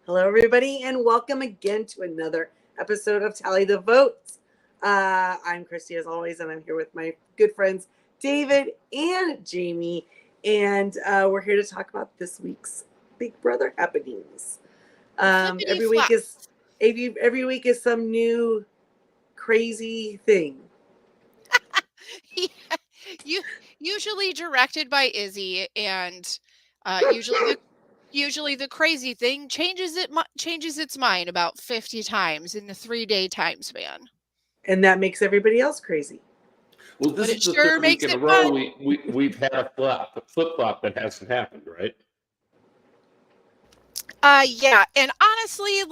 Hello, everybody, and welcome again to another episode of Tally the Votes. I'm Christy, as always, and I'm here with my good friends David and Jamie, and we're here to talk about this week's Big Brother happenings. Flippity Every week flop. is every week is some new crazy thing. Yeah, you usually directed by Izzy, and usually the crazy thing changes its mind about 50 times in the 3-day time span. And that makes everybody else crazy. Well, this But is it the sure third week makes in a it row fun. we've had a flip flop that hasn't happened, right? Yeah, and honestly,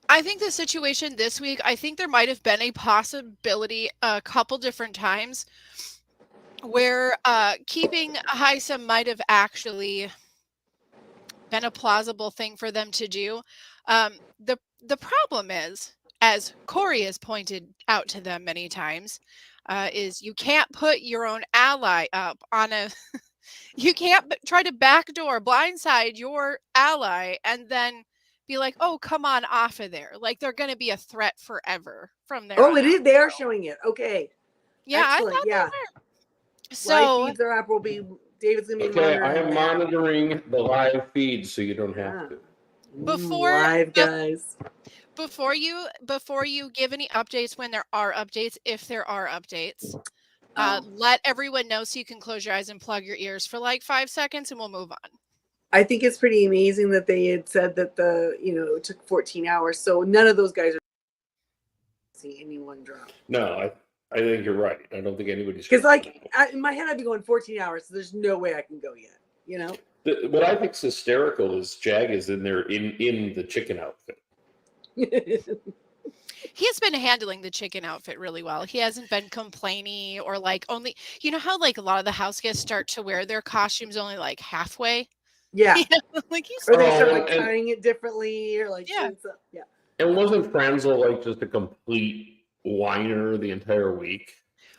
I think the situation this week, I think there might have been a possibility a couple different times where keeping Heisem might have actually been a plausible thing for them to do. The problem is, as Corey has pointed out to them many times, is you can't put your own ally up on a you can't try to backdoor blindside your ally and then be like, oh, come on off of there. Like they're going to be a threat forever from there Oh, on it out. is. They are showing it. Okay, Yeah, I excellent. thought they Yeah, were. live So feeds are up. David's gonna be Okay, I monitoring am that. monitoring the live feed so you don't have Ah. to. before Live guys. before you give any updates, when there are updates, if there are updates, let everyone know so you can close your eyes and plug your ears for like 5 seconds and we'll move on. I think it's pretty amazing that they had said that it took 14 hours. So none of those guys are seeing anyone drop. No, I think you're right. I don't think anybody's Because in my head, I'd be going 14 hours. So there's no way I can go yet. You know. What I think's hysterical is Jag is in there in the chicken outfit. He's been handling the chicken outfit really well. He hasn't been complaining or only, how a lot of the house guests start to wear their costumes only like halfway. Yeah. He's or they start tying it differently or yeah. Yeah. And wasn't Franzel just a complete whiner the entire week?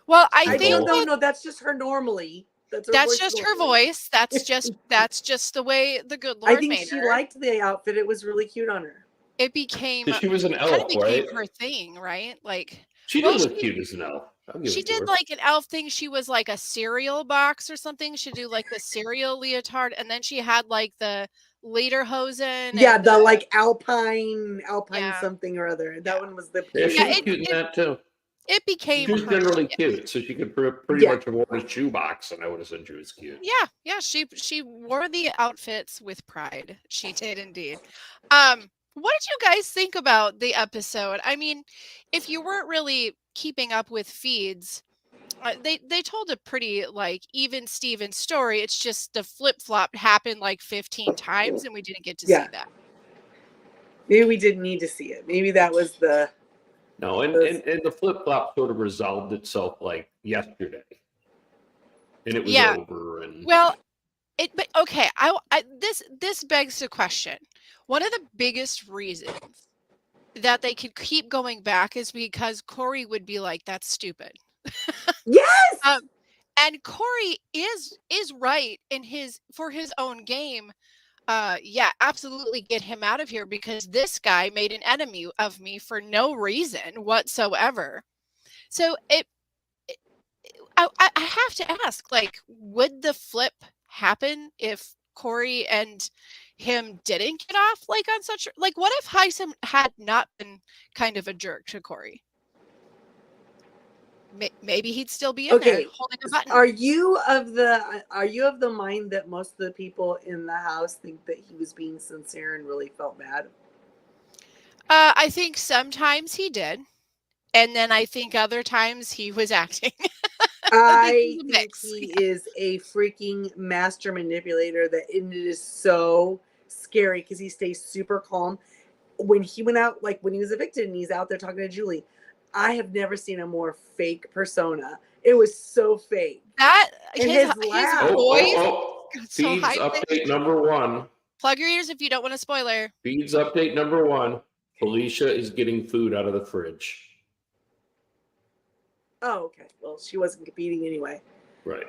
Well, I think no, that's just her normally. That's just her voice. That's just the way the good Lord I think made she her. liked the outfit. It was really cute on her. It became she was an elf, kind of became right? her thing, right? She did look cute as an elf. She did an elf thing. She was like a cereal box or something. She'd do the cereal leotard, and then she had the lederhosen. Yeah, the alpine something or other. That one was the she was cute in that too. It became she was generally cute, so she could pretty much have worn a shoebox, and I would have said she was cute. Yeah. She wore the outfits with pride. She did indeed. What did you guys think about the episode? I mean, if you weren't really keeping up with feeds, they told a pretty even Steven story. It's just the flip flop happened 15 times, and we didn't get to see that. Maybe we didn't need to see it. Maybe that was the. No, and the flip flop sort of resolved itself yesterday, and it was over. And well, but okay, this begs the question. One of the biggest reasons that they could keep going back is because Corey would be like, "That's stupid." Yes. And Corey is right for his own game. Yeah, absolutely get him out of here because this guy made an enemy of me for no reason whatsoever. So I have to ask, would the flip happen if Corey and him didn't get off on such what if Heisem had not been kind of a jerk to Corey? Maybe he'd still be in there holding a button. Are you of the mind that most of the people in the house think that he was being sincere and really felt bad? I think sometimes he did, and then I think other times he was acting. I think he is a freaking master manipulator. That it is so scary because he stays super calm. When he went out, when he was evicted and he's out there talking to Julie, I have never seen a more fake persona. It was so fake. His voice. Feeds update number 1. Plug your ears if you don't want a spoiler. Feeds update number 1. Felicia is getting food out of the fridge. Oh, okay. Well, she wasn't competing anyway. Right.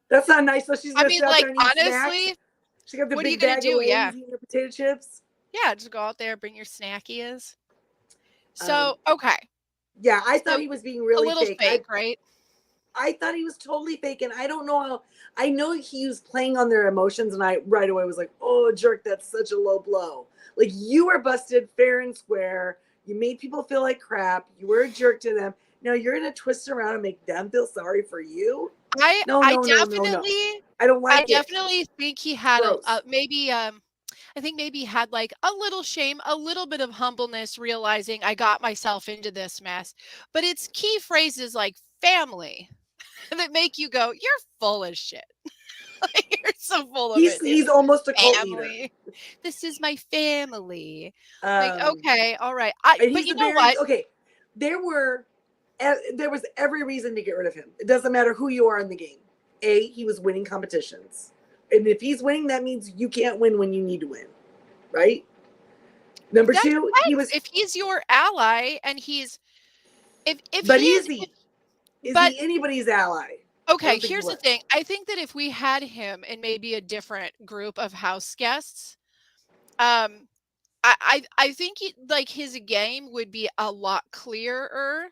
That's not nice. So she's. I mean, honestly, She got the What are you big gonna bag do? of Lay's Yeah. eating her potato chips. Yeah, just go out there, bring your snackies. Um, So, okay. Yeah, I thought So, he was being a really little fake. fake, right? I thought he was totally fake, and I don't know how. I know he was playing on their emotions, and I right away was like, "Oh, jerk, that's such a low blow. Like you were busted fair and square. You made people feel like crap. You were a jerk to them. Now you're gonna twist around and make them feel sorry for you? No. I definitely I don't like it. think he had Gross. maybe I think maybe he had like a little shame, a little bit of humbleness, realizing I got myself into this mess. But it's key phrases like family that make you go, "You're full of shit. You're so full of it. He's almost a cult leader. Family. This is my family." Like, Um, okay, all right. and But he's you a know very what? okay. There was every reason to get rid of him. It doesn't matter who you are in the game. He was winning competitions, and if he's winning, that means you can't win when you need to win, right? Number That two, he was. if he's your ally and he's if But he is is he? Is but he anybody's ally? okay, think he here's the was. thing. I think that if we had him in maybe a different group of house guests, um, I think like his game would be a lot clearer.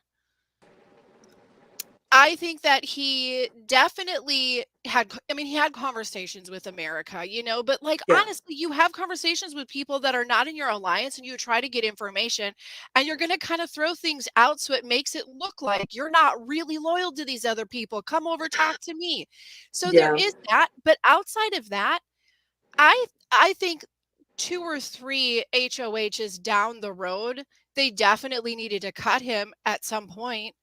I think that he definitely had, I mean, he had conversations with America, you know, but like Yeah. honestly, you have conversations with people that are not in your alliance and you try to get information and you're going to kind of throw things out so it makes it look like you're not really loyal to these other people. Come over, talk to me. So there Yeah. is that, but outside of that, I think 2 or 3 HOHs down the road, they definitely needed to cut him at some point.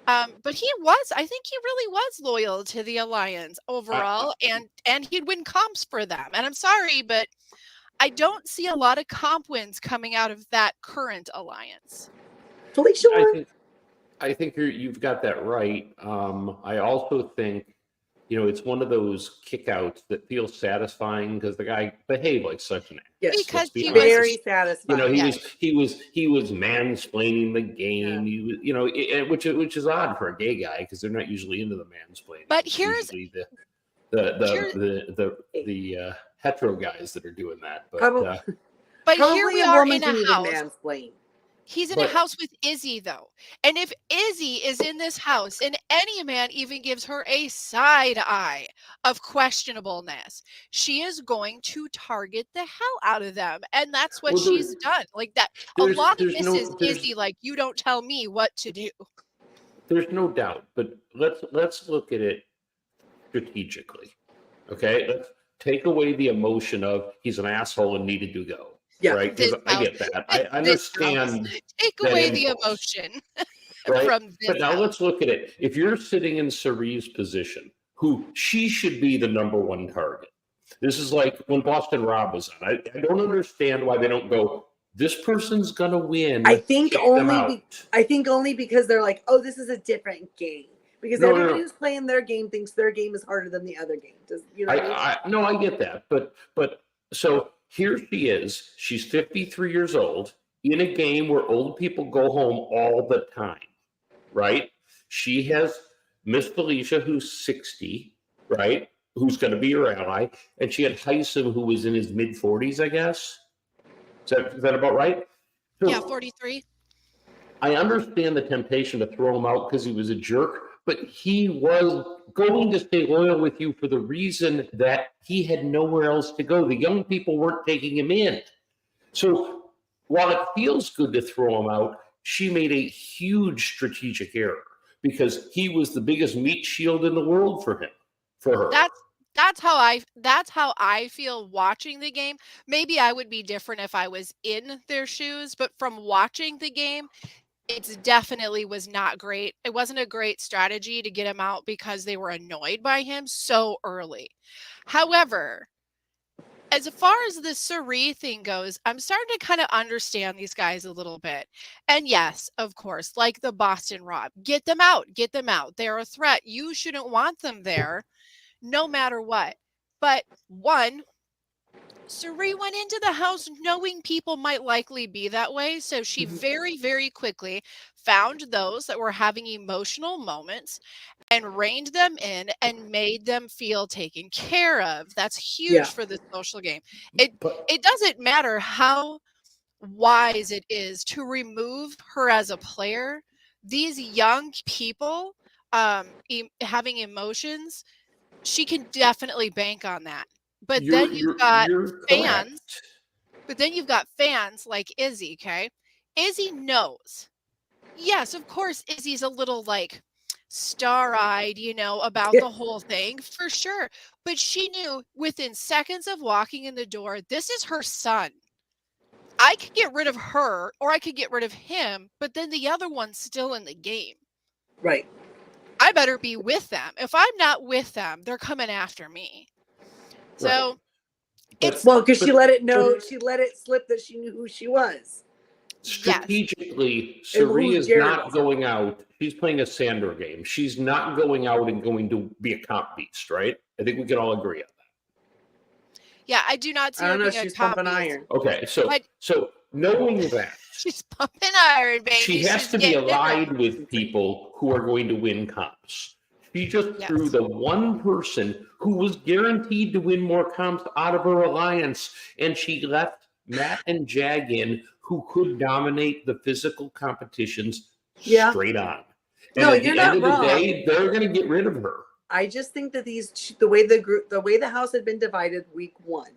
But I think he really was loyal to the alliance overall, and he'd win comps for them. And I'm sorry, but I don't see a lot of comp wins coming out of that current alliance. Felicia, I think you've got that right. I also think, it's one of those kickouts that feels satisfying because the guy behaved like such an ass. yes, Because he very was satisfying. He was mansplaining the game. He was, which is odd for a gay guy because they're not usually into the mansplaining. But It's here's usually the hetero guys that are doing that. But here we are in a house. Mansplain. He's in a house with Izzy, though. And if Izzy is in this house and any man even gives her a side eye of questionableness, she is going to target the hell out of them. And that's what she's done. Like that. A lot of this is Izzy, like, you don't tell me what to do. There's no doubt. But let's look at it strategically. Okay? Let's take away the emotion of he's an asshole and needed to go. Yeah, right. Because I get that. I understand. Take away the emotion right? from this. But now let's look at it. If you're sitting in Cerie's position, she should be the number one target. This is like when Boston Rob was on. I don't understand why they don't go, this person's gonna win. I think only because they're like, oh, this is a different game. Because everybody who's playing their game thinks their game is harder than the other game. I get that. But so here she is. She's 53 years old in a game where old people go home all the time, right? She has Miss Felicia, who's 60, right? Who's going to be her ally. And she had Heisem, who was in his mid-40s, I guess. Is that about right? So, yeah, 43. I understand the temptation to throw him out because he was a jerk, but he was going to stay loyal with you for the reason that he had nowhere else to go. The young people weren't taking him in. So while it feels good to throw him out, she made a huge strategic error because he was the biggest meat shield in the world for her. That's how I feel watching the game. Maybe I would be different if I was in their shoes, but from watching the game, it definitely was not great. It wasn't a great strategy to get him out because they were annoyed by him so early. However, as far as the Cirie thing goes, I'm starting to kind of understand these guys a little bit. And yes, of course, like the Boston Rob, get them out. They're a threat. You shouldn't want them there no matter what. But one, Suri went into the house knowing people might likely be that way. So she very, very quickly found those that were having emotional moments and reined them in and made them feel taken care of. That's huge Yeah. for the social game. But It doesn't matter how wise it is to remove her as a player. These young people having emotions, she can definitely bank on that. But then you've got you're fans. correct. But then you've got fans like Izzy, okay? Izzy knows. Yes, of course, Izzy's a little like star-eyed, about Yeah. the whole thing, for sure. But she knew within seconds of walking in the door, this is her son. I could get rid of her or I could get rid of him, but then the other one's still in the game. Right. I better be with them. If I'm not with them, they're coming after me. So it's Well, because she but- let it slip that she knew who she was. Strategically, And Suri who's is Jared not was. going out. She's playing a Sandor game. She's not going out and going to be a comp beast, right? I think we can all agree on that. Yeah, I do not see I her don't know. being She's a top pumping beast. iron. Okay, so But- so knowing that, She's pumping iron, baby. she has She's to be getting it right. allied with people who are going to win comps. She just Yes. threw the one person who was guaranteed to win more comps out of her alliance, and she left Matt and Jag in, who could dominate the physical competitions Yeah. straight on. No, at you're the end not of the wrong. day, they're going to get rid of her. I just think that the way the house had been divided week 1.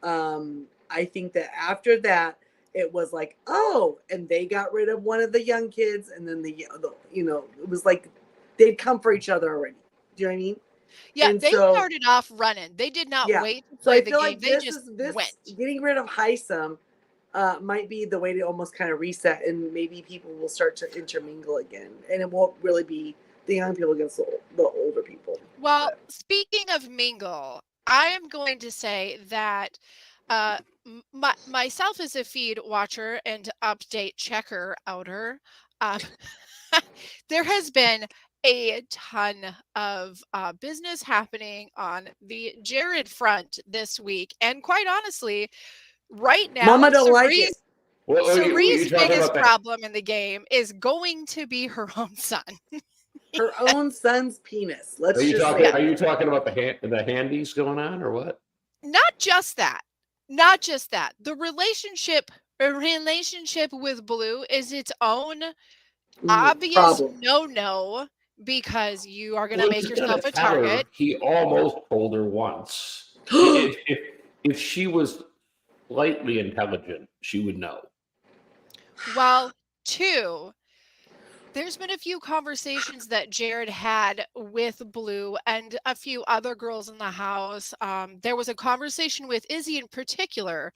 I think that after that, it was like, oh, and they got rid of one of the young kids, and then it was like they'd come for each other already. Do you know what I mean? Yeah, And they so- started off running. They did not Yeah. wait to So play I the feel game. like They this just is went. getting rid of Hisam might be the way to almost kind of reset, and maybe people will start to intermingle again, and it won't really be the young people against the older people. Well, speaking of mingle, I am going to say that myself as a feed watcher and update checker outer, there has been a ton of business happening on the Jared front this week. And quite honestly, right now, Mama don't like it. Cerise's biggest problem in the game is going to be her own son. Her own son's penis. Let's Are you just talking? say Are you talking about the handies going on, or what? Not just that. Not just that. The relationship with Blue is its own obvious problem. no because you are going to Well, make he's yourself gonna a tell her. target. He almost told her once. if she was slightly intelligent, she would know. Well, 2, there's been a few conversations that Jared had with Blue and a few other girls in the house. There was a conversation with Izzy in particular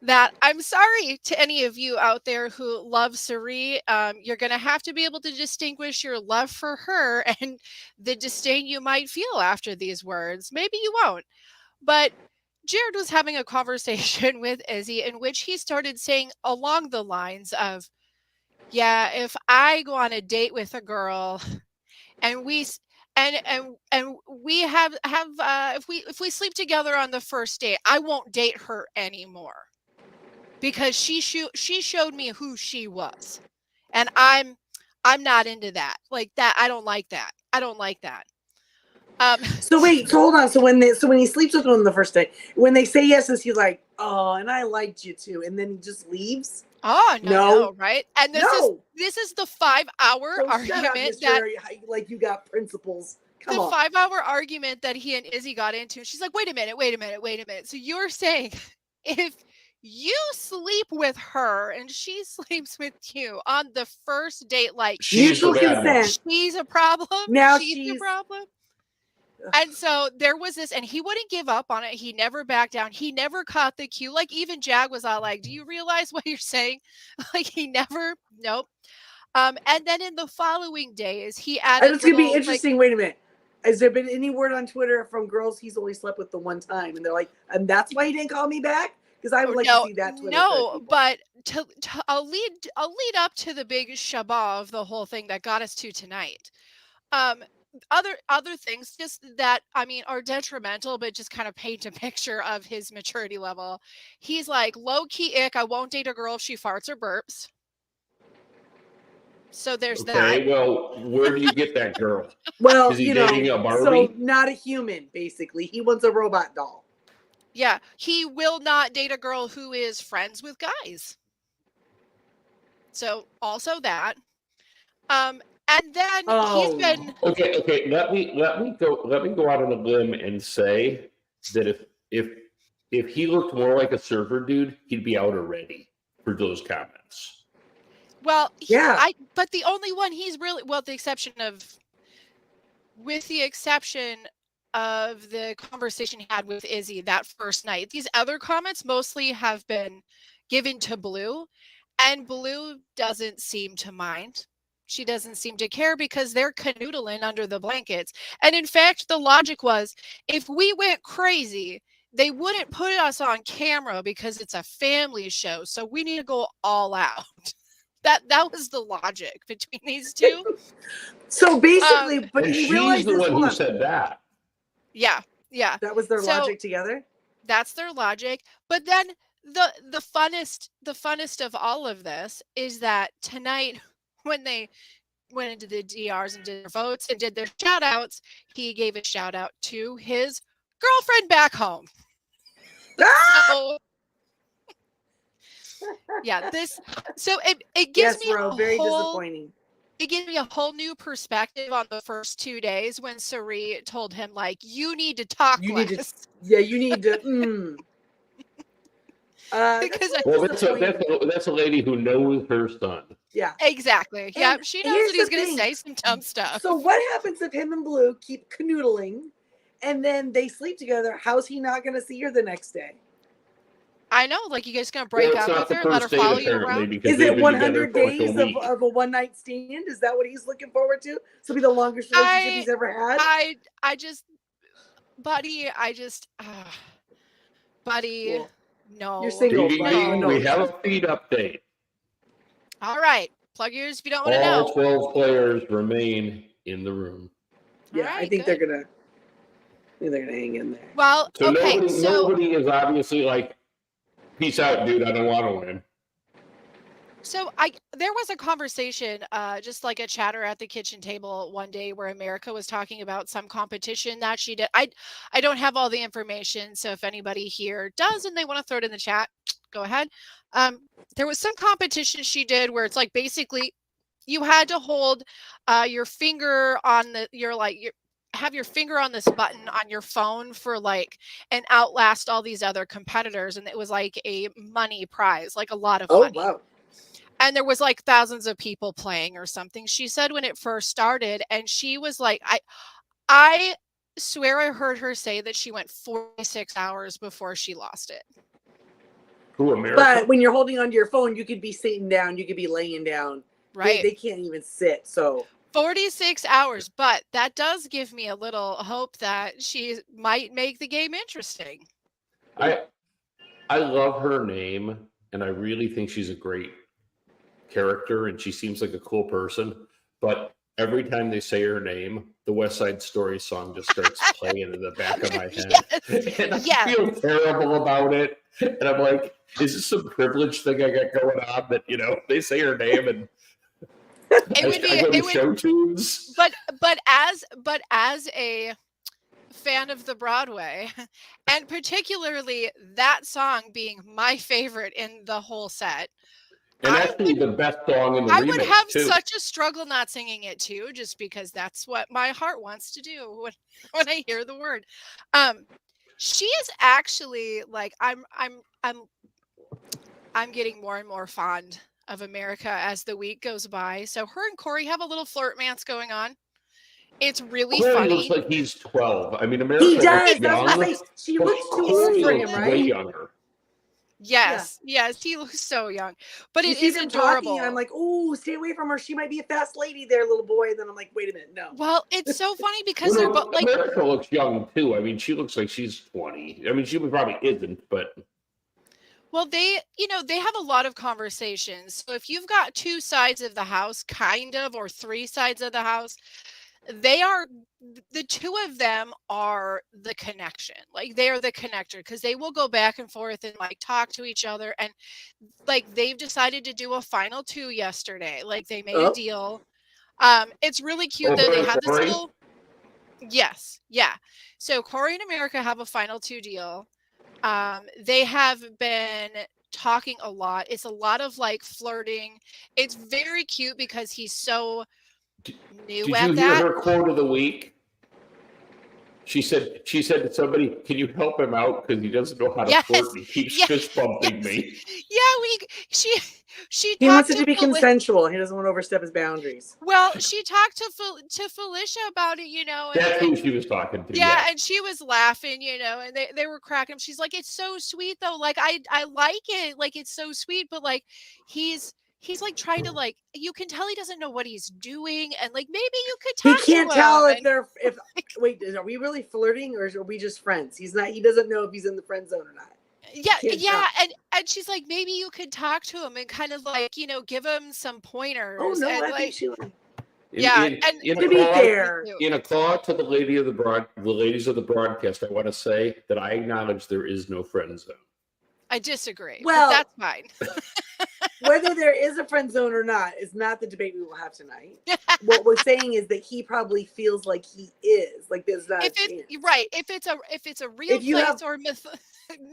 that I'm sorry to any of you out there who love Suri. You're going to have to be able to distinguish your love for her and the disdain you might feel after these words. Maybe you won't. But Jared was having a conversation with Izzy in which he started saying along the lines of, yeah, if I go on a date with a girl and we have if we sleep together on the first date, I won't date her anymore because she showed me who she was, and I'm not into that. Like that, I don't like that. I don't like that. So wait, so hold on. So when he sleeps with them on the first day, when they say yes, is he like, oh, and I liked you too, and then he just leaves? Oh no, right? And this is the 5-hour So argument shut up, that Mr. like you got principles. Come the on. 5-hour argument that he and Izzy got into. She's like, wait a minute. So you're saying if you sleep with her and she sleeps with you on the first date, like Mutual the bad one. consent. she's a problem. Now she's a problem. And so there was this, and he wouldn't give up on it. He never backed down. He never caught the cue. Like even Jag was all like, do you realize what you're saying? Like he never, nope. And then in the following days, he added. And it's gonna be interesting. Wait a minute. Has there been any word on Twitter from girls he's only slept with the one time, and they're like, and that's why he didn't call me back? Because I would like to see that Twitter. No, but I'll lead up to the big shabbat of the whole thing that got us to tonight. other things just that I mean are detrimental, but just kind of paint a picture of his maturity level. He's like low key ick. I won't date a girl if she farts or burps. So there's that. Okay, well, where do you get that girl? Well, Is he you dating know, a Barbie? so not a human, basically. He wants a robot doll. Yeah, he will not date a girl who is friends with guys. So that. And then he's Oh. been Okay. Let me go out on a limb and say that if he looked more like a surfer dude, he'd be out already for those comments. well, Yeah. but the only one he's really with the exception of the conversation he had with Izzy that first night. These other comments mostly have been given to Blue, and Blue doesn't seem to mind. She doesn't seem to care because they're canoodling under the blankets. And in fact, the logic was if we went crazy, they wouldn't put us on camera because it's a family show. So we need to go all out. That was the logic between these two. So basically, but And he she's realized the this one who one. said that. Yeah. That was their So- logic together. That's their logic. But then the funnest of all of this is that tonight when they went into the DRs and did their votes and did their shout outs, he gave a shout out to his girlfriend back home. Ah! So yeah, it gives Yes, me bro. Very whole disappointing. it gives me a whole new perspective on the first 2 days when Sari told him like you need to talk You less. need to. Yeah, you need to. Because that's Well, disappointing. that's a lady who knows her son. Yeah. Exactly. Yeah, And she knows here's that he's the going to thing. say some dumb stuff. So what happens if him and Blue keep canoodling, and then they sleep together? How's he not going to see her the next day? I know, like you guys going to break Well, it's up not with the her, let her first date, follow you apparently, around? because Is they've it been together 100 for like a days week. of a one-night stand? Is that what he's looking forward to? This will be the longest relationship he's ever had. I just, buddy, buddy, Cool. no. You're single, Ding, ding, buddy. ding, No. we have a feed update. All right, plug yours if you don't want to All know. 12 players remain in the room. Yeah, All I right, think good. they're gonna hang in there. Well, So okay, nobody is obviously like, peace out, dude. I don't want to win. So there was a conversation, just like a chatter at the kitchen table one day where America was talking about some competition that she did. I don't have all the information, so if anybody here does and they want to throw it in the chat, go ahead. There was some competition she did where it's like basically you had to hold your finger on have your finger on this button on your phone for like and outlast all these other competitors, and it was like a money prize, like a lot of money. Wow. And there was like thousands of people playing or something. She said when it first started, and she was like, I swear I heard her say that she went 46 hours before she lost it. Who, America? But when you're holding onto your phone, you could be sitting down, you could be laying down. Right. They can't even sit. So 46 hours, but that does give me a little hope that she might make the game interesting. I love her name, and I really think she's a great character, and she seems like a cool person. But every time they say her name, the West Side Story song just starts playing in the back of my head. Yes. And I Yes. feel terrible about it. And I'm like, is this some privilege thing I got going on that, they say her name and I go to show tunes? But as a fan of the Broadway, and particularly that song being my favorite in the whole set, And actually the best song in the I remake, would have too. such a struggle not singing it too, just because that's what my heart wants to do when I hear the word. She is actually like I'm getting more and more fond of America as the week goes by. So her and Corey have a little flirtmance going on. It's really Corey funny. looks like he's 12. I mean, America he does. looks That's young. what I say. She but looks too Corey old for him, looks right? way younger. Yes, he looks so young, but You it see is them adorable. talking, and I'm like, oh, stay away from her. She might be a fast lady there, little boy. And then I'm like, wait a minute, no. Well, it's so funny because Well, they're both like, America looks young too. I mean, she looks like she's 20. I mean, she probably isn't, but well, they have a lot of conversations. So if you've got two sides of the house, kind of, or three sides of the house, they are the two of them are the connection. Like they are the connector because they will go back and forth and like talk to each other. And like they've decided to do a final 2 yesterday. Like they made a deal. It's really cute that they had this little. Yes, yeah. So Corey and America have a final 2 deal. They have been talking a lot. It's a lot of like flirting. It's very cute because he's so new Did at you that. hear her quote of the week? She said to somebody, "Can you help him out because he doesn't know how to flirt and he keeps fist bumping me." Yeah, she He wants talked it to be consensual. He doesn't want to overstep his boundaries. Well, she talked to Felicia about it, you know. And, That's who she was talking to. Yeah, and she was laughing, you know, and they were cracking up. She's like, "It's so sweet though. Like I like it. Like it's so sweet, but like he's like trying to like you can tell he doesn't know what he's doing, and like maybe you could He talk can't to tell him." if they're if wait, are we really flirting or are we just friends? He doesn't know if he's in the friend zone or not. Yeah, and she's like, maybe you could talk to him and kind of like, you know, give him some pointers. Oh no, and I like, think she In to be fair, in a call to the ladies of the broadcast, I want to say that I acknowledge there is no friend zone. I disagree. Well, but that's fine. Whether there is a friend zone or not is not the debate we will have tonight. What we're saying is that he probably feels like he is. Like there's not if a chance. Right. If it's a real place or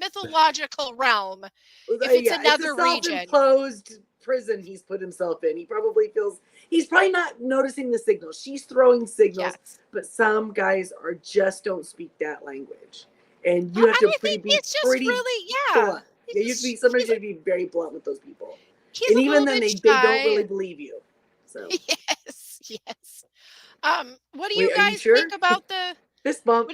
mythological realm, if it's another it's a self-imposed prison he's put himself in, he probably feels he's probably not noticing the signals. She's throwing signals, but some guys don't speak that language, and you have to be pretty blunt. Yeah, you have to be somebody to be very blunt with those people, and even then they don't really believe you. So yes. What do you guys think about the fist bump?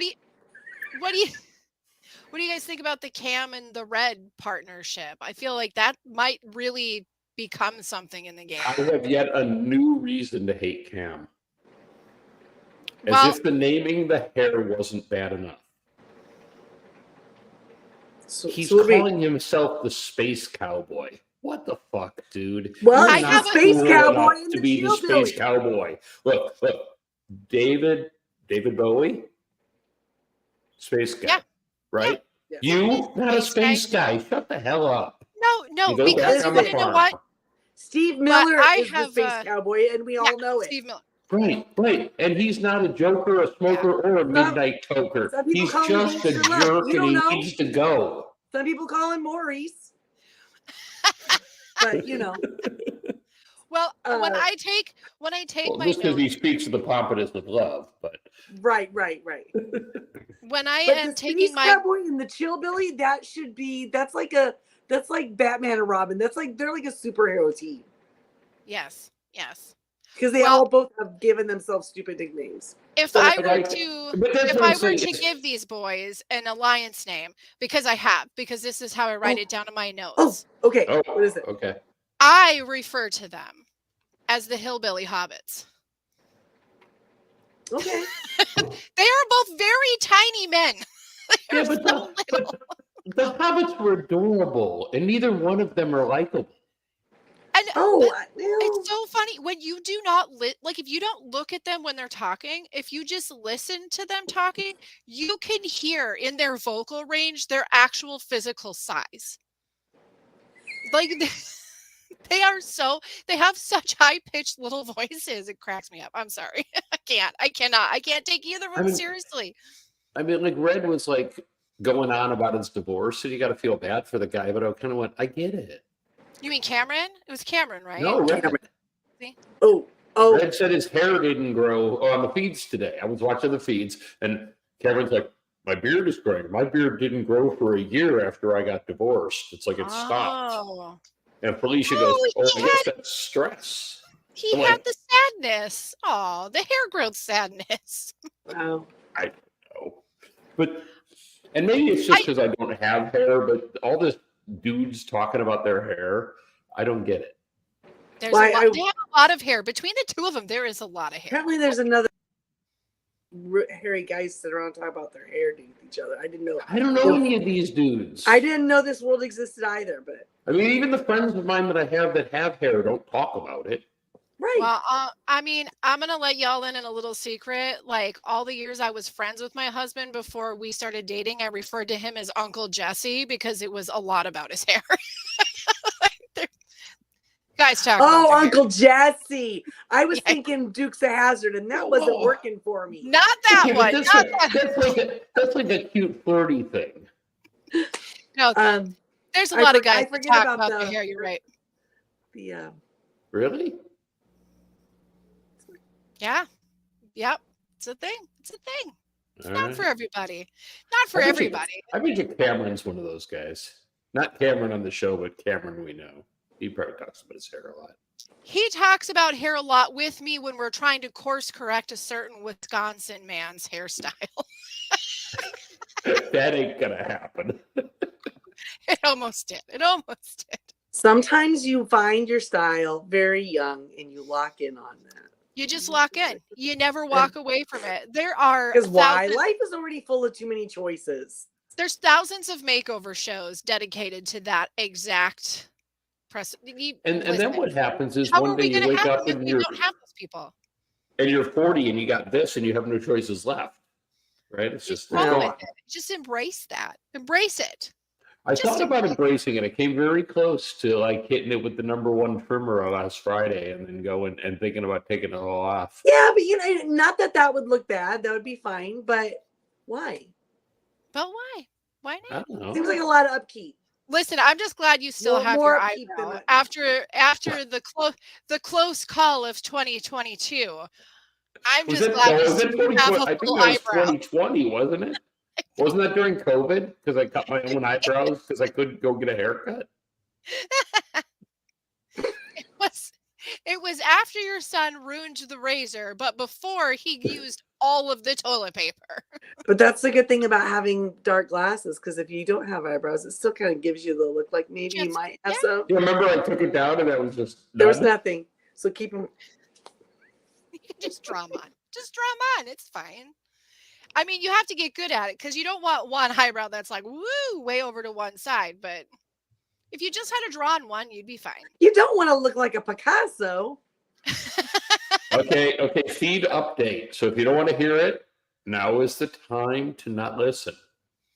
What do you guys think about the Cam and the Red partnership? I feel like that might really become something in the game. I have yet a new reason to hate Cam. As if the naming the hair wasn't bad enough. He's calling himself the Space Cowboy. What the fuck, dude? Well, I have a Space Cowboy to be the Space Cowboy. Look, David Bowie, Space Guy, right? Yeah. You not a space guy. Shut the hell up. No, because you know what? Steve Miller is the Space Cowboy, and we all know it. Steve Miller. Right. And he's not a joker, a smoker, or a midnight toker. He's just a jerk and he needs to go. Some people call him Maurice. But you know. Well, when I take my just because he speaks of the pompous of love, but right. When I am taking my Cowboy and the Chillbilly, that's like Batman and Robin. They're like a superhero team. Yes. Because they all both have given themselves stupid nicknames. If I were to give these boys an alliance name, because this is how I write it down in my notes. Oh, okay. What is it? Okay. I refer to them as the Hillbilly Hobbits. Okay. They are both very tiny men. But the Hobbits were adorable, and neither one of them are likable. And it's so funny when you do not if you don't look at them when they're talking, if you just listen to them talking, you can hear in their vocal range their actual physical size. Like they have such high-pitched little voices. It cracks me up. I'm sorry. I can't take either of them seriously. I mean, like Red was like going on about his divorce, and you got to feel bad for the guy, but I kind of went, I get it. You mean Cameron? It was Cameron, right? No, Red. Oh. Red said his hair didn't grow on the feeds today. I was watching the feeds, and Cameron's like, my beard is growing. My beard didn't grow for a year after I got divorced. It's like it stopped. And Felicia goes, I guess that's stress. He had the sadness. Oh, the hair growth sadness. Wow. I don't know. And maybe it's just because I don't have hair, but all this dudes talking about their hair, I don't get it. They have a lot of hair. Between the two of them, there is a lot of hair. Apparently there's another hairy guys sit around and talk about their hair to each other. I didn't know. I don't know any of these dudes. I didn't know this world existed either, but I mean, even the friends of mine that I have that have hair don't talk about it. Right. Well, I mean, I'm gonna let y'all in a little secret. Like all the years I was friends with my husband before we started dating, I referred to him as Uncle Jesse because it was a lot about his hair. There- Guys talk about Oh, their hair. Uncle Jesse. I was Yeah. thinking Dukes of Hazzard, and that wasn't Oh. working for me. Not that Okay, one. but Not that. that's like a cute flirty thing. No, Um, there's a I lot of for- I guys that forget talk about about the- their hair. You're right. the Really? Yeah. Yep. It's a thing. It's a thing. It's All not right. for everybody. Not for I bet you- everybody. I bet you Cameron's one of those guys. Not Cameron on the show, but Cameron we know. He probably talks about his hair a lot. He talks about hair a lot with me when we're trying to course correct a certain Wisconsin man's hairstyle. That ain't gonna happen. It almost did. It almost did. sometimes you find your style very young, and you lock in on that. You just lock in. You never walk away from it. There are Because why? thousands, Life is already full of too many choices. there's thousands of makeover shows dedicated to that exact press. And then what happens is How one are day we you going to wake have up them if and we don't have those people? you're 40 and you got this and you have no choices left. Right? It's just Roll it's with gone. it. Just embrace that. Embrace it. I Just thought about embrace embracing it. I came very close to like hitting it with the #1 trimmer last Friday and then going and thinking about taking it all off. Yeah, but not that would look bad. That would be fine. But why? But why? Why I not? don't know. Seems like a lot of upkeep. Listen, I'm just glad you still Well, have more your upkeep than eyebrow that. after the close call of 2022. I'm Was just it, glad no, you was it still have 2020? a I think full that was eyebrow. 2020, wasn't it? Wasn't that during COVID? Because I cut my own eyebrows because I couldn't go get a haircut. It was after your son ruined the razor, but before he used all of the toilet paper. But that's the good thing about having dark glasses, because if you don't have eyebrows, it still kind of gives you the look like maybe you Just- might have yeah. some. You remember I took it down and that was just There was none? nothing. So keep them. You can just draw 'em on. Just draw 'em on. It's fine. I mean, you have to get good at it because you don't want one eyebrow that's like woo way over to one side. But if you just had a draw on one, you'd be fine. You don't want to look like a Picasso. Okay, feed update. So if you don't want to hear it, now is the time to not listen.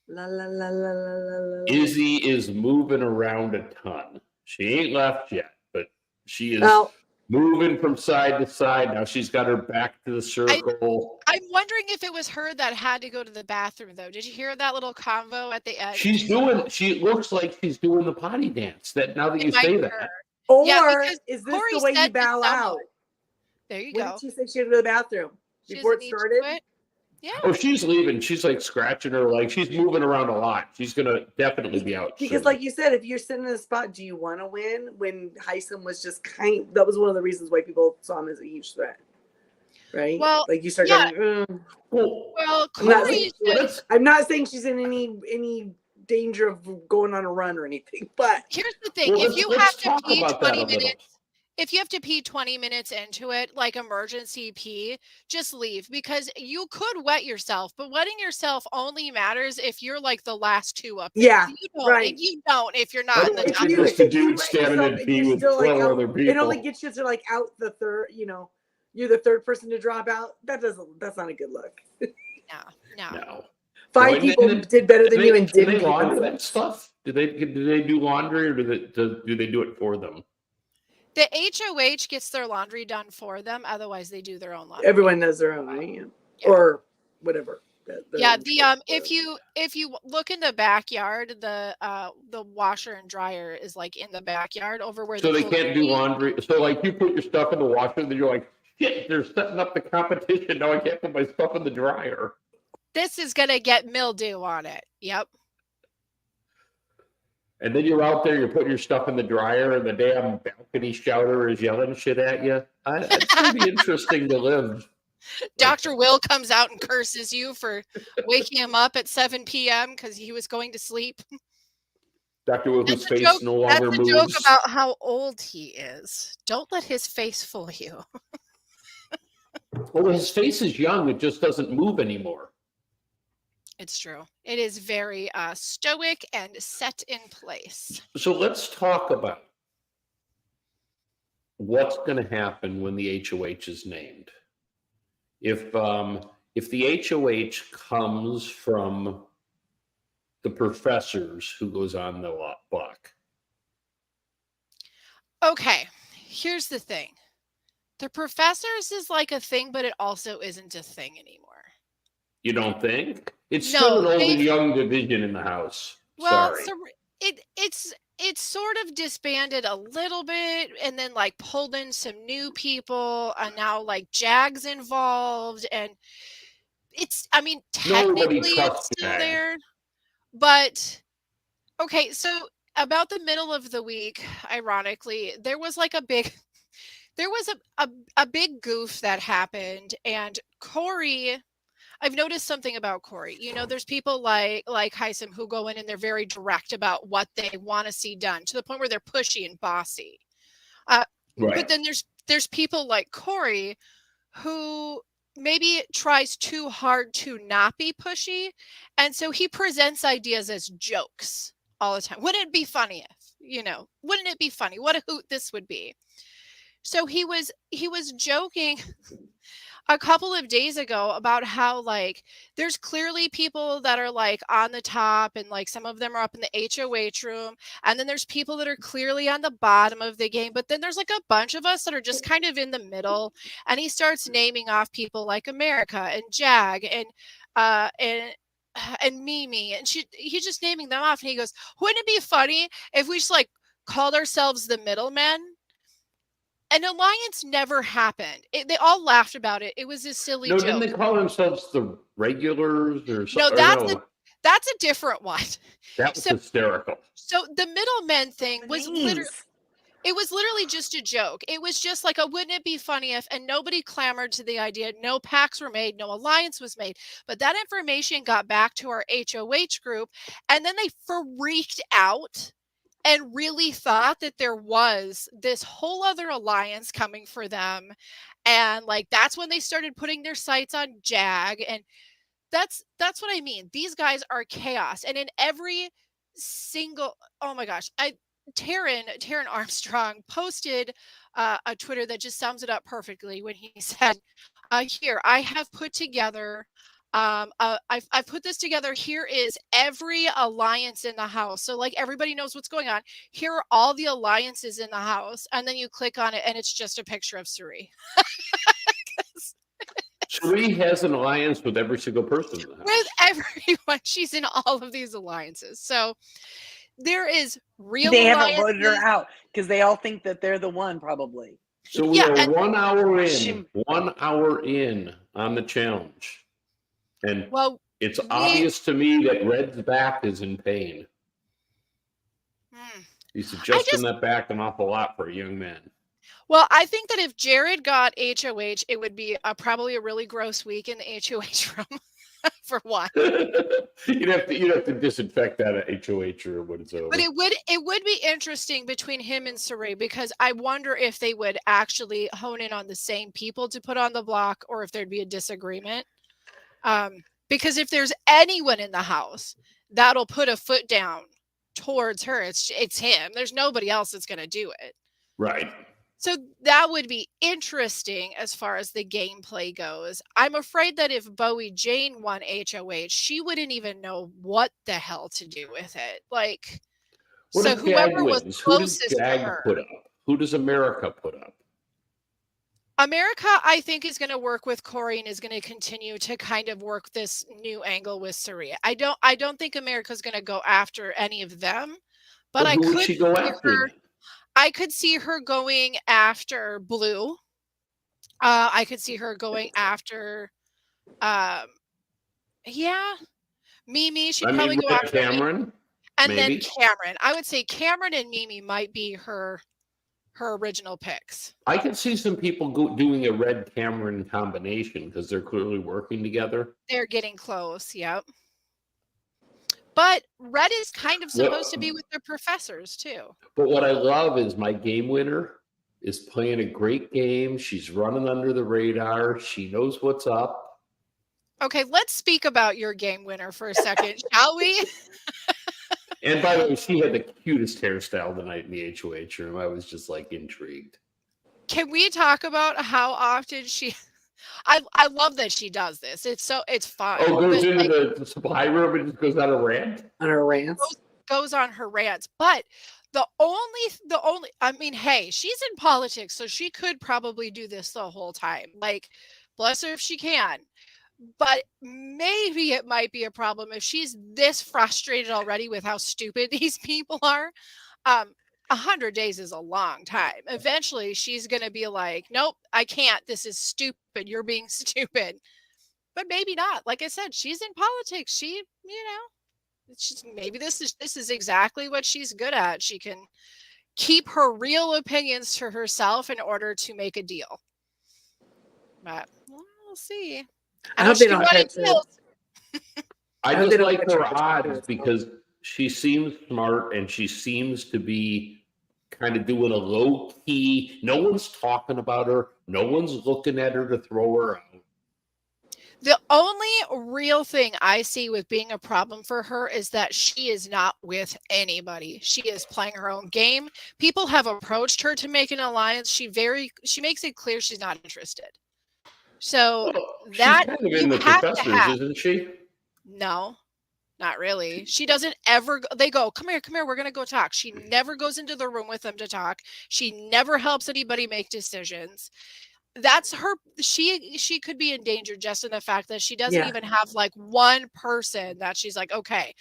La la la la la la la. Izzy is moving around a ton. She ain't left yet, but she is Well, moving from side to side. Now she's got her back to the circle. I'm wondering if it was her that had to go to the bathroom, though. Did you hear that little convo at the end? She looks like she's doing the potty dance. That now that It you might say be that. her. or Yeah, because is this Corey the way said you to bow someone- out? There you When go. did she say she had to go to the bathroom? She Before doesn't it need to started? do it. Yeah. Oh, she's leaving. She's like scratching her leg. She's moving around a lot. She's gonna definitely be out. Because, soon. like you said, if you're sitting in a spot, do you want to win? When Heisem was just that was one of the reasons why people saw him as a huge threat, right? Well, like you start yeah. going. Well, Well, I'm not Corey saying- said, let's- I'm not saying she's in any danger of going on a run or anything, but here's the thing: well, if you let's have to talk pee about that 20 a little. minutes, if you have to pee 20 minutes into it, like emergency pee, just leave because you could wet yourself. But wetting yourself only matters if you're like the last two up there. Yeah, You don't, right. and you don't if you're not in the If top. you three. just a if you dude wet standing yourself in and pee you're with still, like, 12 out- other it only people. gets you to like out the third. You're the third person to drop out. That's not a good look. No. No. Five and people then- did better than Do you they, and do didn't they keep launder them. that stuff? Do they do laundry or do they do it for them? The HOH gets their laundry done for them. Otherwise, they do their own laundry. Everyone knows their own, right? Yeah. Or whatever. Yeah, if you look in the backyard, the washer and dryer is like in the backyard over where So the they can't do clothes- laundry. So like you put your stuff in the washer, then you're like, shit, they're setting up the competition. Now I can't put my stuff in the dryer. This is gonna get mildew on it. Yep. And then you're out there, you're putting your stuff in the dryer, and the damn balcony shouter is yelling shit at you. It's pretty interesting to live. Dr. Will comes out and curses you for waking him up at 7 p.m. because he was going to sleep. Dr. Will, whose That's a face joke- no That's longer a moves. joke about how old he is. Don't let his face fool you. Well, his face is young, it just doesn't move anymore. It's true. It is very stoic and set in place. So let's talk about what's going to happen when the HOH is named. If the HOH comes from the professors who goes on the block. Okay, here's the thing. The professors is like a thing, but it also isn't a thing anymore. You don't think? It's No, still an old and young division in the house. Well, Sorry. so it's sort of disbanded a little bit and then like pulled in some new people and now like JAG's involved and I mean Nobody technically it's trusts still JAG. there. But okay, so about the middle of the week, ironically, there was like a big a big goof that happened and Corey, I've noticed something about Corey. You know, there's people like Heisem who go in and they're very direct about what they want to see done to the point where they're pushy and bossy. Right. But then there's people like Corey who maybe tries too hard to not be pushy. And so he presents ideas as jokes all the time. Wouldn't it be funny if, wouldn't it be funny? What a hoot this would be. So he was joking a couple of days ago about how like there's clearly people that are like on the top and like some of them are up in the HOH room and then there's people that are clearly on the bottom of the game, but then there's like a bunch of us that are just kind of in the middle. And he starts naming off people like America and JAG and Mimi and he's just naming them off and he goes, wouldn't it be funny if we just like called ourselves the middlemen? An alliance never happened. They all laughed about it. It was a silly joke. Didn't they call themselves the regulars or something? No, that's a different one. That was hysterical. So the middlemen thing was literally just a joke. It was just like wouldn't it be funny if, and nobody clamored to the idea. No pacts were made, no alliance was made. But that information got back to our HOH group, and then they freaked out and really thought that there was this whole other alliance coming for them. And like, that's when they started putting their sights on JAG. And that's what I mean. These guys are chaos. And in every single, oh my gosh, Taryn Armstrong posted a Twitter that just sums it up perfectly when he said, here, I have put together I've put this together. Here is every alliance in the house. So like everybody knows what's going on. Here are all the alliances in the house. And then you click on it and it's just a picture of Suri. Suri has an alliance with every single person in the house. With everyone. She's in all of these alliances. So there is real They haven't voted her out because they all think that they're the one probably. So we are 1 hour in. 1 hour in on the challenge. And it's obvious to me that Red's back is in pain. He's adjusting that back an awful lot for a young man. Well, I think that if Jared got HOH, it would be probably a really gross week in the HOH room. For one, you'd have to disinfect that at HOH or when it's over. But it would be interesting between him and Suri because I wonder if they would actually hone in on the same people to put on the block or if there'd be a disagreement. Because if there's anyone in the house that'll put a foot down towards her, it's him. There's nobody else that's going to do it. Right. So that would be interesting as far as the gameplay goes. I'm afraid that if Bowie Jane won HOH, she wouldn't even know what the hell to do with it. Like, so whoever was closest to her. Put up? Who does America put up? America, I think, is going to work with Corey and is going to continue to kind of work this new angle with Suri. I don't think America's going to go after any of them, but I could see her. I could see her going after Blue. I could see her going after, Mimi. She'd probably go after Cameron, and then Cameron. I would say Cameron and Mimi might be her original picks. I can see some people doing a Red Cameron combination because they're clearly working together. They're getting close. Yep. But Red is kind of supposed to be with their professors too. But what I love is my game winner is playing a great game. She's running under the radar. She knows what's up. Okay, let's speak about your game winner for a second, shall we? And by the way, she had the cutest hairstyle tonight in the HOH room. I was just like intrigued. Can we talk about how often I love that she does this. It's fun. Oh, goes but, into like, the supply room and just goes on a rant. On her rants. goes on her rants. But the only I mean, hey, she's in politics, so she could probably do this the whole time. Like, bless her if she can. But maybe it might be a problem if she's this frustrated already with how stupid these people are. 100 days is a long time. Eventually, she's going to be like, nope, I can't. This is stupid. You're being stupid. But maybe not. Like I said, she's in politics. Maybe this is exactly what she's good at. She can keep her real opinions to herself in order to make a deal. But we'll see. I hope they don't catch her. I hope just they don't like catch her her. odds because she seems smart and she seems to be kind of doing a low key. No one's talking about her. No one's looking at her to throw her out. The only real thing I see with being a problem for her is that she is not with anybody. She is playing her own game. People have approached her to make an alliance. She makes it clear she's not interested. So She's that kind of you in the have to professors, have. isn't she? No, not really. She doesn't ever. They go, come here. We're going to go talk. She never goes into the room with them to talk. She never helps anybody make decisions. That's her. She could be in danger just in the fact that she doesn't even have like one person that she's like, okay,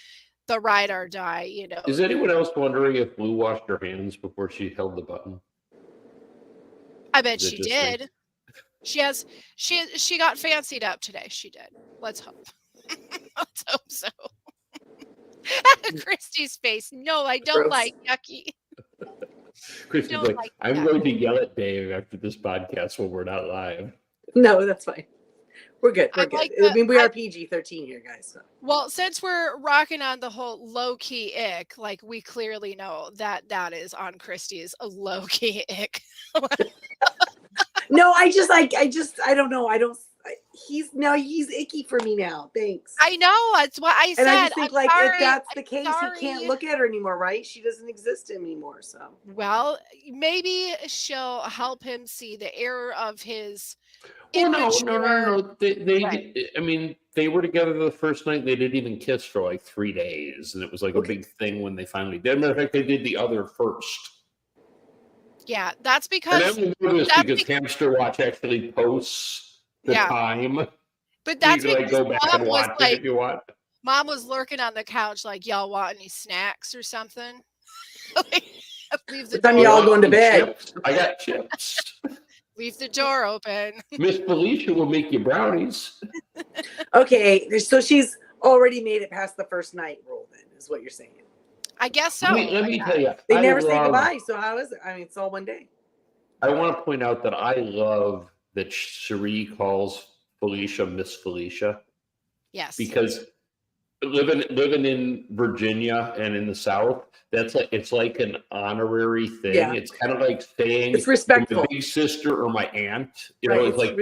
the ride or die, Is anyone else wondering if Blue washed her hands before she held the button? I bet she did. She got fancied up today. She did. Let's hope. Let's hope so. Christy's face. No, I don't like yucky. Christy's like, I'm going to yell at Dave after this podcast when we're not live. No, that's fine. We're good. We're good. I mean, we are PG-13 here, guys. So. Well, since we're rocking on the whole low-key ick, like we clearly know that is on Christy's a low-key ick. No, I don't know. He's icky for me now. Thanks. I know. That's what I said. And I just think if that's the case, he can't look at her anymore, right? She doesn't exist anymore. So. Well, maybe she'll help him see the error of his. Well, no. I mean, they were together the first night. They didn't even kiss for like 3 days, and it was like a big thing when they finally did. Matter of fact, they did the other first. Yeah, that's because. And I know this because Hamster Watch actually posts the time. But that's you because go back and watch it if you want. Mom was lurking on the couch, like, y'all want any snacks or something? Leave the time y'all going to bed. Chips. I got chips. Leave the door open. Miss Felicia will make you brownies. Okay, so she's already made it past the first night rule, then, is what you're saying. I guess so. Let me tell you. They never say goodbye, so how is it? I mean, it's all one day. I want to point out that I love that Cherie calls Felicia Miss Felicia. Yes. Because living in Virginia and in the South, it's like an honorary thing. Yeah. It's kind of like saying it's respectful. My big sister or my aunt. You know, it's like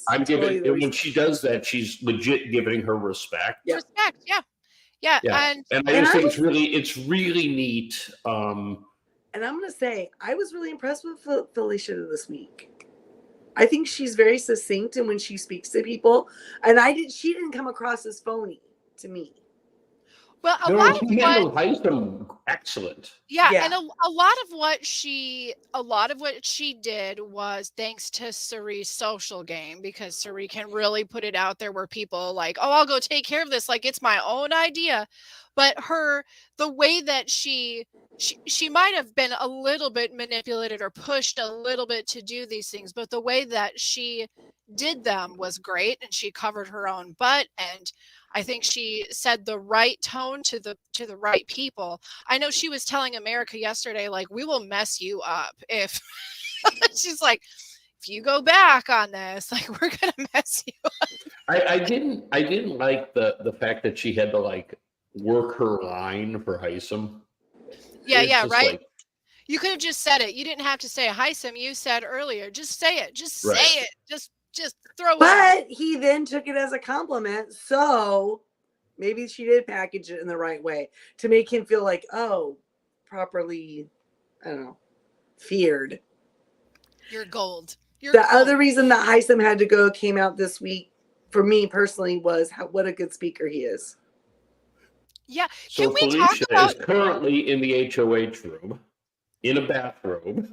I'm giving when she does that, she's legit giving her respect. Yeah. Respect, yeah. And I just think it's really neat. And I'm gonna say I was really impressed with Felicia this week. I think she's very succinct, and when she speaks to people, and she didn't come across as phony to me. Well, a lot of excellent. Yeah, and a lot of what she did was thanks to Cerie's social game, because Cerie can really put it out there where people like, oh, I'll go take care of this, like it's my own idea. But the way that she might have been a little bit manipulated or pushed a little bit to do these things, but the way that she did them was great, and she covered her own butt, and I think she said the right tone to the right people. I know she was telling America yesterday, like, we will mess you up if she's like, if you go back on this, like, we're gonna mess you up. I didn't like the fact that she had to like work her line for Hisam. Yeah, right. Like, you could have just said it. You didn't have to say Hisam. You said earlier, just say it. Just say it. Just throw it. But he then took it as a compliment, so maybe she did package it in the right way to make him feel like, oh, properly, I don't know, feared. You're gold. You're The gold. other reason that Heisem had to go came out this week for me personally was what a good speaker he is. Yeah. So Can we Felicia talk about? is currently in the HOH room, in a bathrobe,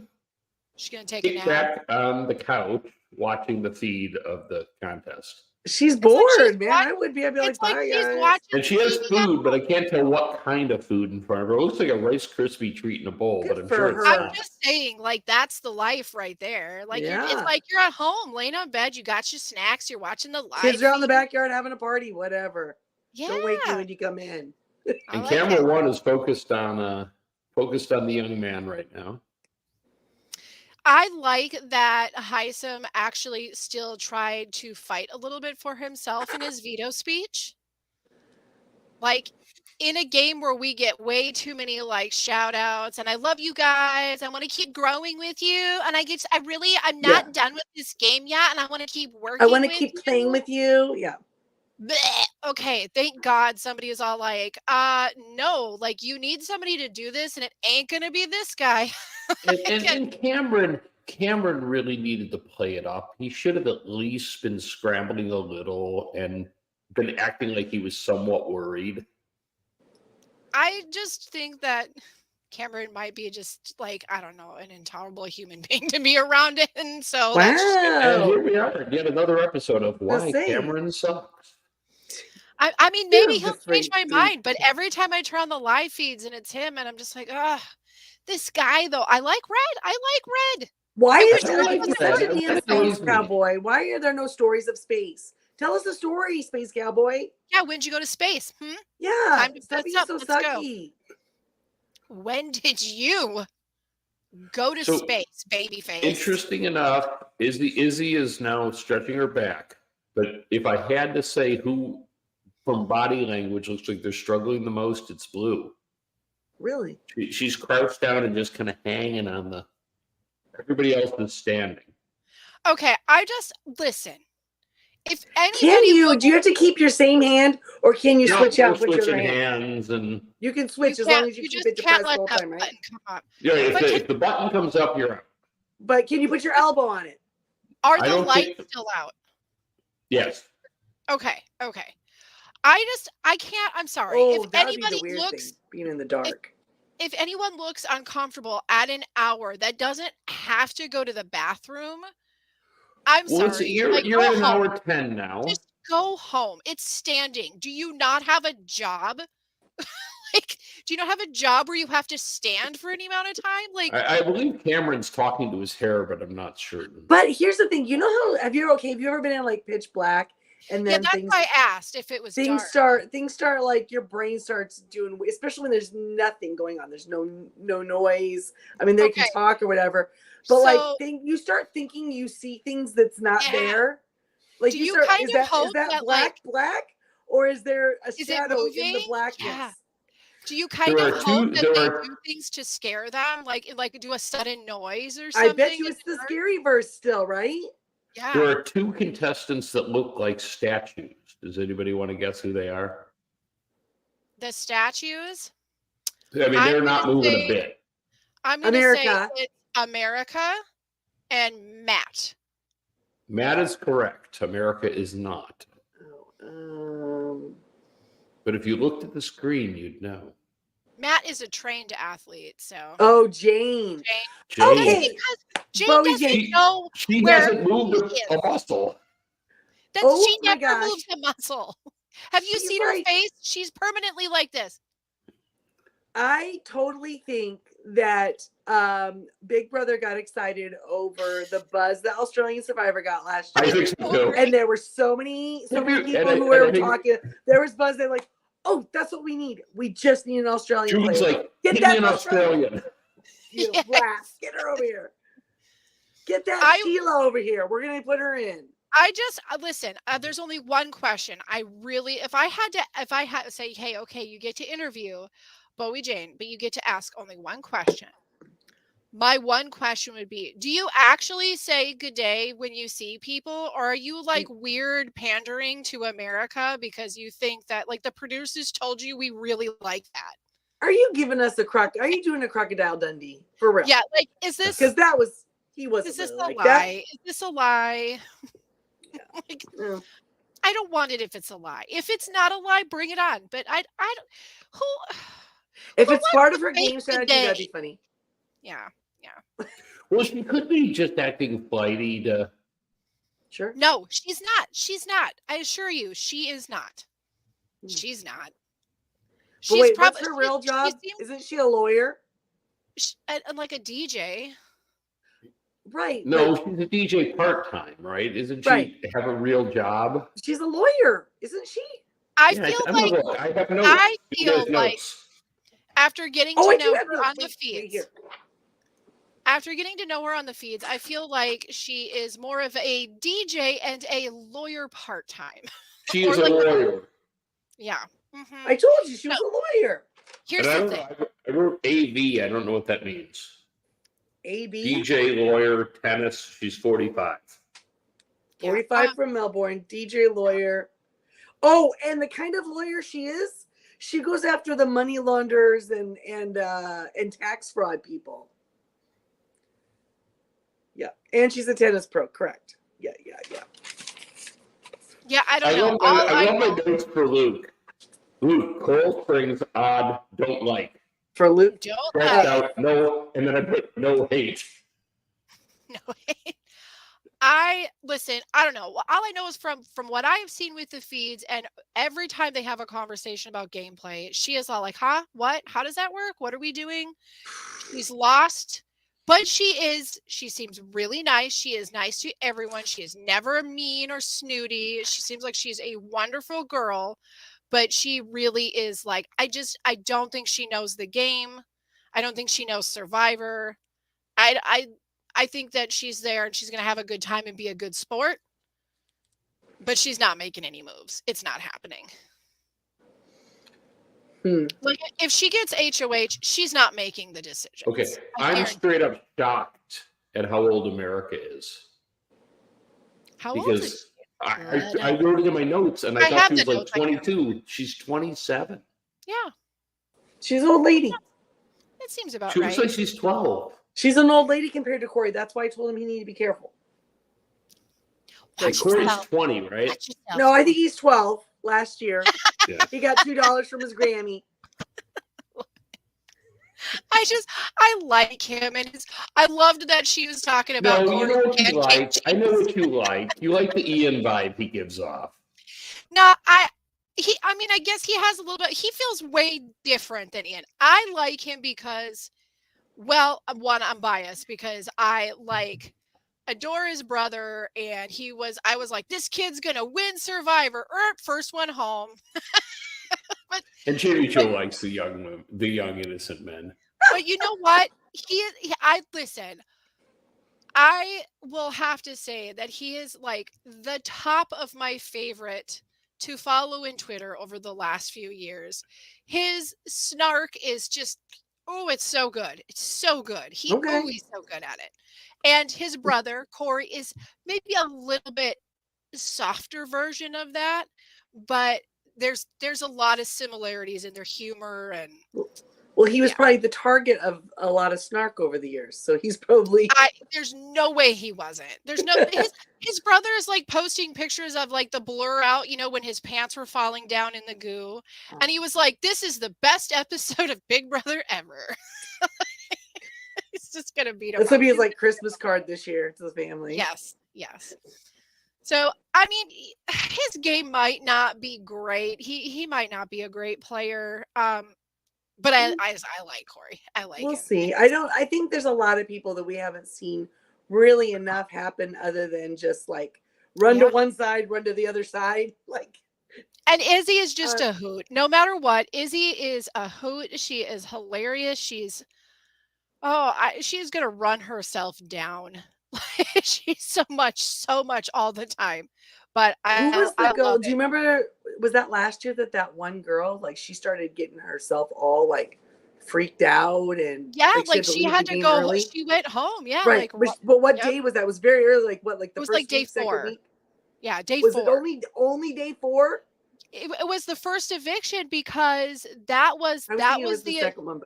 She's gonna take a kicked nap. back on the couch, watching the feed of the contest. She's like bored, she's man. watch- I would be. I'd be like, It's like bye, she's guys. watching And she has TV. food, but I can't tell what kind of food in front of her. It looks like a Rice Krispie treat in a bowl, Good but I'm for sure it's her. I'm not. just saying, like, that's the life right there. Like, it's Yeah. like you're at home, laying on bed, you got your snacks, you're watching the live. Kids are out in the feed. backyard having a party, whatever. Yeah. Don't wake me when you come in. I And like camera it. one is focused on the young man right now. I like that Heisem actually still tried to fight a little bit for himself in his veto speech. Like, in a game where we get way too many like shout outs and I love you guys, I want to keep growing with you, and I'm not done with this game yet, and I want to keep working. I want to with keep you. playing with you. Yeah. Bleh. Okay, thank God somebody is all like, no, like you need somebody to do this, and it ain't gonna be this guy. And Cameron really needed to play it up. He should have at least been scrambling a little and been acting like he was somewhat worried. I just think that Cameron might be just like, I don't know, an intolerable human being to be around in. So that's just, And Wow. here we are, yet another episode of Why Let's see. Cameron Sucks. I mean, maybe Yeah, he'll the change my freak. mind, but every time I turn on the live feeds and it's him, and I'm just like, this guy though. I like red. Why I is wish there there was such a- an that Space annoys me. Cowboy? Why are there no stories of space? Tell us the story, Space Cowboy. Yeah, when'd you go to space? Yeah. Time to Stop fess being up. so Let's go. sucky. When did you go to So, space, babyface? Interesting enough, Izzy is now stretching her back. But if I had to say who from body language looks like they're struggling the most, it's Blue. Really? She's crouched down and just kind of hanging on the. Everybody else is standing. Okay, I just listen. If anybody Can you? look- Do you have to keep your same hand, or can you No, switch out we're with your switching hand? hands, and You can switch you as long can't- as you keep just it can't depressed the let whole that time, right? button come up. yeah, But if the button comes up, you're out. But can you put your elbow on it? Are I the don't lights think- still out? Oh, Yes. Okay. I can't. I'm sorry. Oh, If that would be the anybody weird looks, thing, being in the dark. if anyone looks uncomfortable at an hour, that doesn't have to go to the bathroom. I'm Well, sorry. you're Like, you're go at an home. hour 10 now. Just go home. It's standing. Do you not have a job? Like, do you not have a job where you have to stand for any amount of time? Like, I believe Cameron's talking to his hair, but I'm not certain. But here's the thing. You know how have you ever been in like pitch black and yeah, then that's things why I asked if it was dark. start like your brain starts doing, especially when there's nothing going on. There's no noise. I mean, they can Okay. talk or whatever, but like So- you start thinking you see things that's not Yeah. there. Like Do you you start kind is of that hope that, black or is there a Is it shadow in the moving? blackness? Yeah. Do you kind There of are hope two- that there they are- do things to scare them, like do a sudden noise or I something? bet you in it's the the dark? scary verse still, right? Yeah. There are two contestants that look like statues. Does anybody want to guess who they are? The statues. I mean, I'm they're not gonna moving say- a bit. I'm gonna say America. it's America and Matt. Matt is correct. America is not. Oh, But if you looked at the screen, you'd know. Matt is a trained athlete, so oh, Jane. Jane, Okay. because Jane Bowie doesn't Jane. know she where hasn't moved he a muscle. that Oh she my never gosh. moves a muscle. Have you She's seen right. her face? She's permanently like this. I totally think that Big Brother got excited over the buzz that Australian Survivor got last I year. think so too. And there were so many And people I- who and were I think- talking. There was buzz. They're like, "Oh, that's what we need. We just need an Australian Jude's player. like, Get get that me an Australian. Australian. You Yes. rat. Get her over here. Get that I- Sheila over here. We're gonna put her in." I just listen. There's only one question. If I had to say, hey, okay, you get to interview Bowie Jane, but you get to ask only one question. My one question would be, do you actually say good day when you see people, or are you like weird pandering to America because you think that like the producers told you we really like that? Are you giving us are you doing a Crocodile Dundee for real? Yeah, like is this Because that was He wasn't Is this really a like lie? that. Is this a lie? Like, No. I don't want it if it's a lie. If it's not a lie, bring it on. But I don't. Who? If Who it's wants part to of her fake game the strategy, day? that'd be funny. Yeah. Well, she could be just acting flighty to. Sure. No, she's not. She's not. I assure you, she is not. Hmm. She's not. But She's wait, probably what's her real job? Isn't she a lawyer? like a DJ. Right. No, but she's a DJ part time, right? Isn't she Right. have a real job? she's a lawyer, isn't she? I Yeah, feel I'm like gonna look. I have notes. I You guys feel like notes. after getting Oh, to I do know have her notes. on the Wait feeds, here. after getting to know her on the feeds, I feel like she is more of a DJ and a lawyer part time. She Or is a like- lawyer. Yeah. Mhm. I told you she was a lawyer. Here's And I the don't thing. know. I wrote AV. I don't know what that means. AB, DJ, lawyer, tennis. She's 45. 45 from Melbourne, DJ lawyer. Oh, and the kind of lawyer she is, she goes after the money launderers and tax fraud people. Yeah, and she's a tennis pro, correct? Yeah. Yeah, I don't I know. wrote All my, I I wrote my know, notes for Luke. Luke, Coral Springs, odd, don't like. For Luke, don't Scratched like. out, no, and then I put no hate. No, I listen. I don't know. All I know is from what I have seen with the feeds, and every time they have a conversation about gameplay, she is all like, "Huh? What? How does that work? What are we doing?" She's lost, but she seems really nice. She is nice to everyone. She is never mean or snooty. She seems like she's a wonderful girl, but she really is like, I don't think she knows the game. I don't think she knows Survivor. I think that she's there and she's going to have a good time and be a good sport, but she's not making any moves. It's not happening. Like if she gets HOH, she's not making the decision. Okay, I'm straight up shocked at how old America is. How old is Because I wrote it in my notes and I I thought have she was the like notes, I have 22. She's 27. Yeah, she's an old lady. it seems about She looks right. like she's 12. She's an old lady compared to Corey. That's why I told him he needed to be careful. Like Watch Corey's yourself. 20, right? Watch yourself. No, I think he's 12 last year. Yeah. He got $2 from his Grammy. I like him, and I loved that she was talking about. No, you know what you Corey like. I know what you like. You like the Ian vibe he gives off. No, I mean, I guess he has a little bit. He feels way different than Ian. I like him because, well, one, I'm biased because I adore his brother, and I was like, this kid's gonna win Survivor. First one home. And Jamie Cho likes the young innocent men. But you know what? I listen. I will have to say that he is like the top of my favorite to follow in Twitter over the last few years. His snark is just, oh, it's so good. It's so good. He's so good at it. And his brother, Corey, is maybe a little bit softer version of that, but there's a lot of similarities in their humor and Well, he was probably the target of a lot of snark over the years, so he's probably. There's no way he wasn't. There's no his brother is like posting pictures of like the blur out, when his pants were falling down in the goo, and he was like, "This is the best episode of Big Brother ever." He's just gonna beat him. This will be his like Christmas card this year to the family. Yes. So I mean, his game might not be great. He might not be a great player. But I like Corey. I like him. We'll see. I think there's a lot of people that we haven't seen really enough happen other than just like run to one side, run to the other side. Like, and Izzy is just a hoot. No matter what, Izzy is a hoot. She is hilarious. She's gonna run herself down. She's so much all the time. But who was the girl? Do you remember? Was that last year that one girl, like, she started getting herself all like freaked out and like she had to go. Early? She went home. Yeah, right. But what day was that? It was very early. Like what? Like the it was first like day week, 4. Week? Yeah, day was 4. Was it only day 4? It was the first eviction because that was the second one.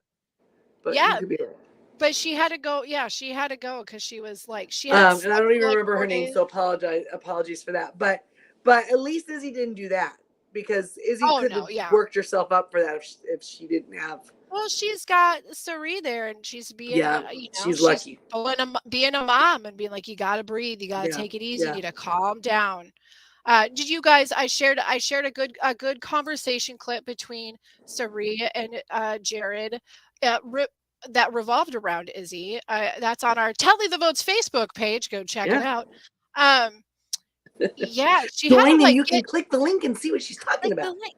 But yeah. But she had to go. Yeah, she had to go because she was like she had. And I don't even like remember 4 her name, days. so apologies for that. But at least Izzy didn't do that, because Izzy Oh could no, have yeah. worked herself up for that if she didn't have. Well, she's got Sari there, and she's being, Yeah, you know, she's lucky. being a mom and being like, you got to breathe, you got to Yeah, take it easy, yeah. you need to calm down. Did you guys? I shared a good conversation clip between Sari and Jared, that revolved around Izzy. That's on our Tally the Votes Facebook page. Go check it Yeah. out. Yeah, she had to Join and like you can click the link and see what she's talking click the about. link.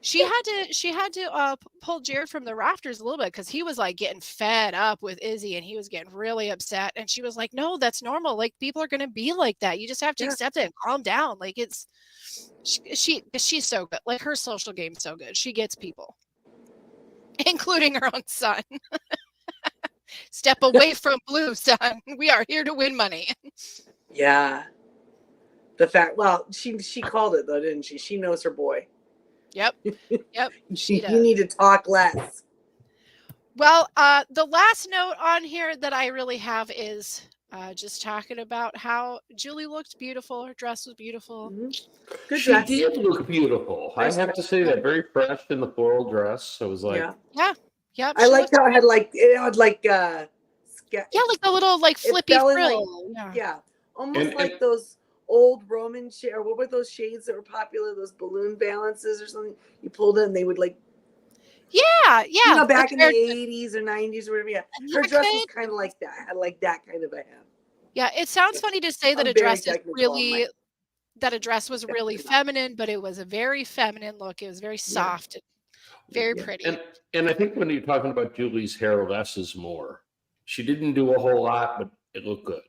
She had to pull Jared from the rafters a little bit because he was like getting fed up with Izzy and he was getting really upset. And she was like, "No, that's normal. Like people are gonna be like that. You just have to Yeah. accept it and calm down. Like it's she's so good. Like her social game's so good. She gets people, including her own son. Step away from Blue, son. We are here to win money." Yeah. The fact, well, she called it though, didn't she? She knows her boy. Yep. She does. You need to talk less. Well, the last note on here that I really have is just talking about how Julie looked beautiful. Her dress was beautiful. Mm-hmm. Good She dress. did look beautiful. Nice I have to say that, very fresh in the floral dress. I was like, Yeah. I liked how it had like like the little like flippy frill. Yeah, almost And- like those old Roman or what were those shades that were popular? Those balloon balances or something. You pulled it and they would like. Yeah. You know, back like in the 80s or 90s or whatever. Yeah, her dress was could- kind of like that. Had like that kind of a hem. Yeah, it sounds funny to say that I'm a very dress is technical on really my- that a dress was really feminine, but it was a very feminine look. It was very soft, and very pretty. and I think when you're talking about Julie's hair, less is more. She didn't do a whole lot, but it looked good.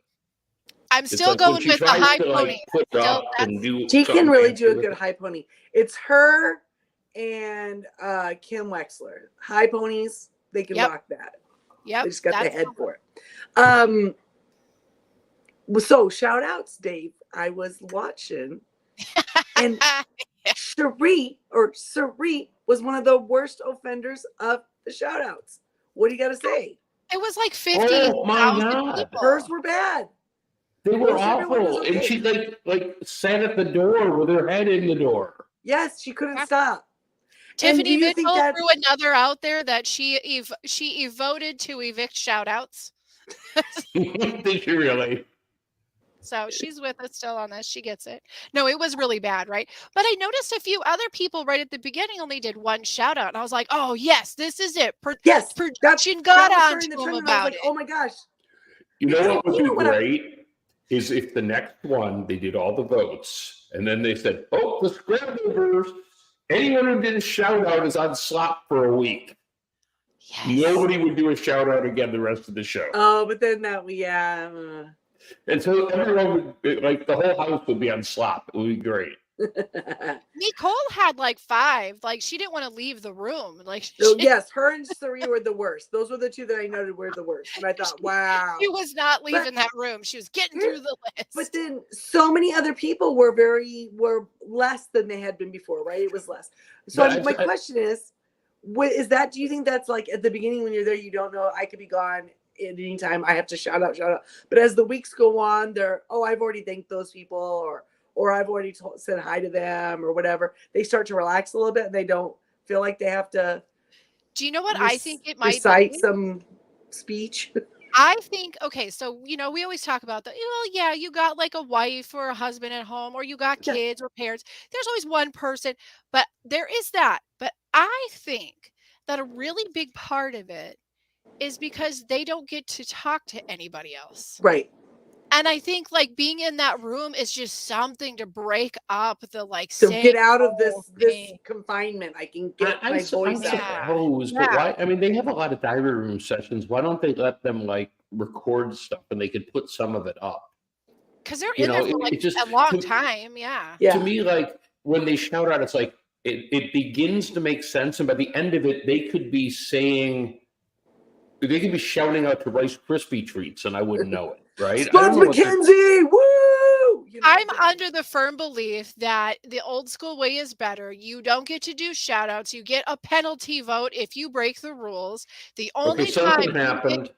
I'm It's still like when going she with the tries high to, pony. like, put Still, up and do She can something really fancy do a with good it. high pony. It's her and Kim Wexler. High ponies, they can rock that. Yep. They just got the head for it. So shout outs, Dave. I was watching and Sari was one of the worst offenders of the shout outs. What do you got to say? It was like Oh my 50,000 God. people. Hers were bad. They were Most everyone was awful. And okay. she like sat at the door with her head in the door. Yes, she couldn't stop. Tiffany do you think Mitchell that- threw another out there that she voted to evict shout outs. Did she really? So she's with us still on this. She gets it. No, it was really bad, right? But I noticed a few other people right at the beginning only did one shout out. And I was like, oh, yes, this is it. Yes, Production got was on during to the him trend, and I was about like, it. oh my gosh. You know what would You know be what I- great is if the next one they did all the votes and then they said, "Oh, the scrambler, anyone who did a shout out is on slop for a week." Yes. Nobody would do a shout out again the rest of the show. Oh, but then that And so everyone would, like, the whole house would be on slop. It would be great. Nicole had like 5. Like she didn't want to leave the room. Like So yes, her and Sari were the worst. Those were the two that I noted were the worst. And I thought, wow. she was not leaving that room. She was getting through the list. But then so many other people were less than they had been before, right? It was less. So But my question is do you think that's like at the beginning when you're there, you don't know, I could be gone at any time. I have to shout out. But as the weeks go on, I've already thanked those people or I've already said hi to them or whatever. They start to relax a little bit and they don't feel like they have to. Do you know what I think it might recite be? some speech? I think, okay, so, we always talk about that. Well, yeah, you got like a wife or a husband at home, or you got kids or parents. There's always one person, but there is that. But I think that a really big part of it is because they don't get to talk to anybody else. Right. And I think like being in that room is just something to break up the like So get out of this thing. confinement. I can get I my voice out. suppose, but why? I mean, they have a lot of diary room sessions. Why don't they let them like record stuff and they could put some of it up? Because they're You in know, there for like it just- a long time. Yeah. Yeah. To me, like when they shout out, it's like it begins to make sense, and by the end of it, they could be shouting out to Rice Krispie treats, and I wouldn't know it, right? I Spuds don't know what they're- McKenzie, woo! I'm under the firm belief that the old school way is better. You don't get to do shout outs. You get a penalty vote if you break the rules. The only Okay, time something happened.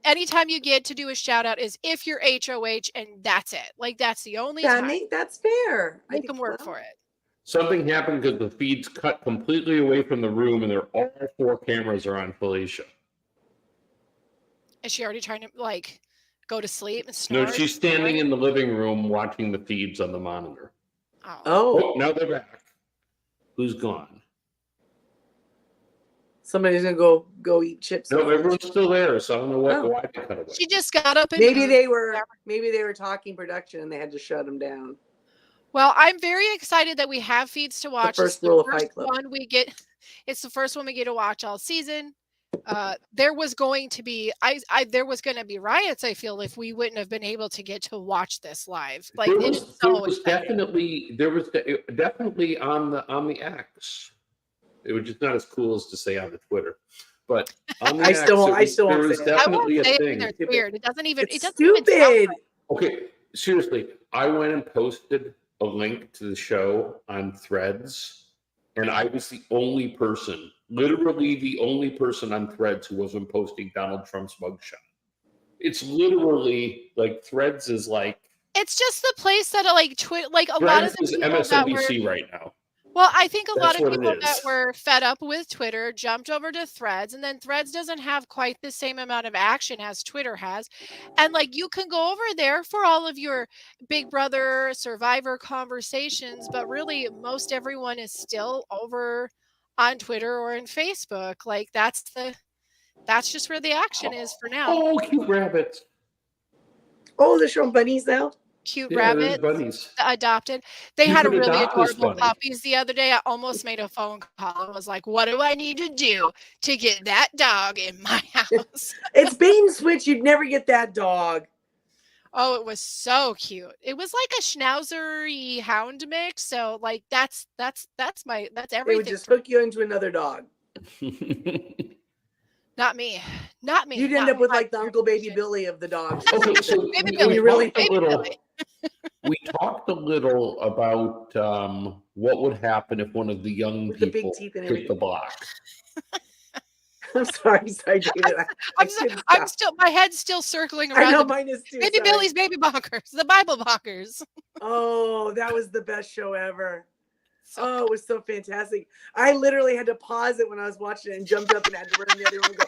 anytime you get to do a shout out is if you're HOH, and that's it. Like that's the only Yeah, time. Nate, that's fair. Make them work for it. Something happened because the feeds cut completely away from the room, and they're all 4 cameras are on Felicia. Is she already trying to like go to sleep and snore? No, she's standing in the living room watching the feeds on the monitor. Oh. Oh, now they're back. Who's gone? Somebody's gonna go eat chips. No, everyone's still there, so I don't know why they cut away. She just got up and maybe they were talking production and they had to shut them down. Well, I'm very excited that we have feeds to watch. The first rule of Fight Club. It's the first one we get to watch all season. There was going to be there was going to be riots. I feel if we wouldn't have been able to get to watch this live. Like there was definitely on the X. It was just not as cool as to say on the Twitter, but on the I still won't say it. Definitely a thing. It's weird. It doesn't even. It's it doesn't stupid. Even Okay, seriously, I went and posted a link to the show on Threads, and I was the only person, literally the only person on Threads who wasn't posting Donald Trump's mugshot. It's literally like Threads is like. It's just the place that like like a Threads lot of the is people MSNBC right now. Well, I think a lot That's of what it people that is. were fed up with Twitter jumped over to Threads, and then Threads doesn't have quite the same amount of action as Twitter has. And like you can go over there for all of your Big Brother Survivor conversations, but really most everyone is still over on Twitter or in Facebook. Like that's just where the action is for now. Oh, cute rabbits. Oh, they're showing bunnies now. Cute Yeah, rabbits, bunnies. adopted. They You had a could really adopt this adorable bunny. puppies the other day. I almost made a phone call and was like, what do I need to do to get that dog in my house? It's bait and switch. You'd never get that dog. Oh, it was so cute. It was like a schnauzer hound mix. So like that's everything. They would just hook you into another dog. Not me. Not me. You'd end up with like the Uncle Baby Billy of the dogs. Okay, so Baby we Billy. talked a little. We talked a little about what would happen if one of the young With the big people teeth and hit the everything. block. I'm sorry, David. I'm still my head's still circling around. I know mine is too. Baby sorry. Billy's Baby Bonkers, the Bible Bonkers. Oh, that was the best show ever. Oh, it was so fantastic. I literally had to pause it when I was watching it and jumped up and had to run in the other room and go,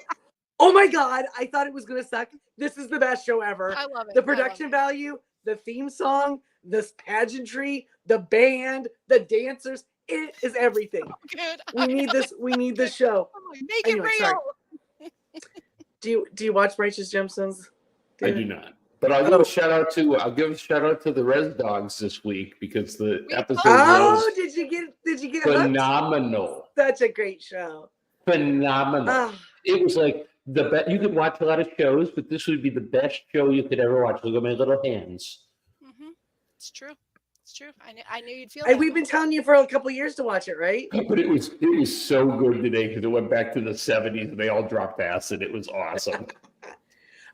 oh my God, I thought it was going to suck. This is the best show ever. I love it. The production value, the theme song, the pageantry, the band, the dancers. It is everything. Oh, good. We need this. We need this show. Make Anyway, it sorry. real. Do you watch Righteous Gemstones? I do not. But I'll give a shout out to the Res Dogs this week because the episode Oh, was did you get hooked? phenomenal. Such a great show. Phenomenal. Ah, It was like the best. You could watch a lot of shows, but this would be the best show you could ever watch. Look at my little hands. Mm-hmm. It's true. It's true. I knew you'd feel and that we've way. been telling you for a couple years to watch it, right? But it was so good today because it went back to the 70s and they all dropped acid. It was awesome.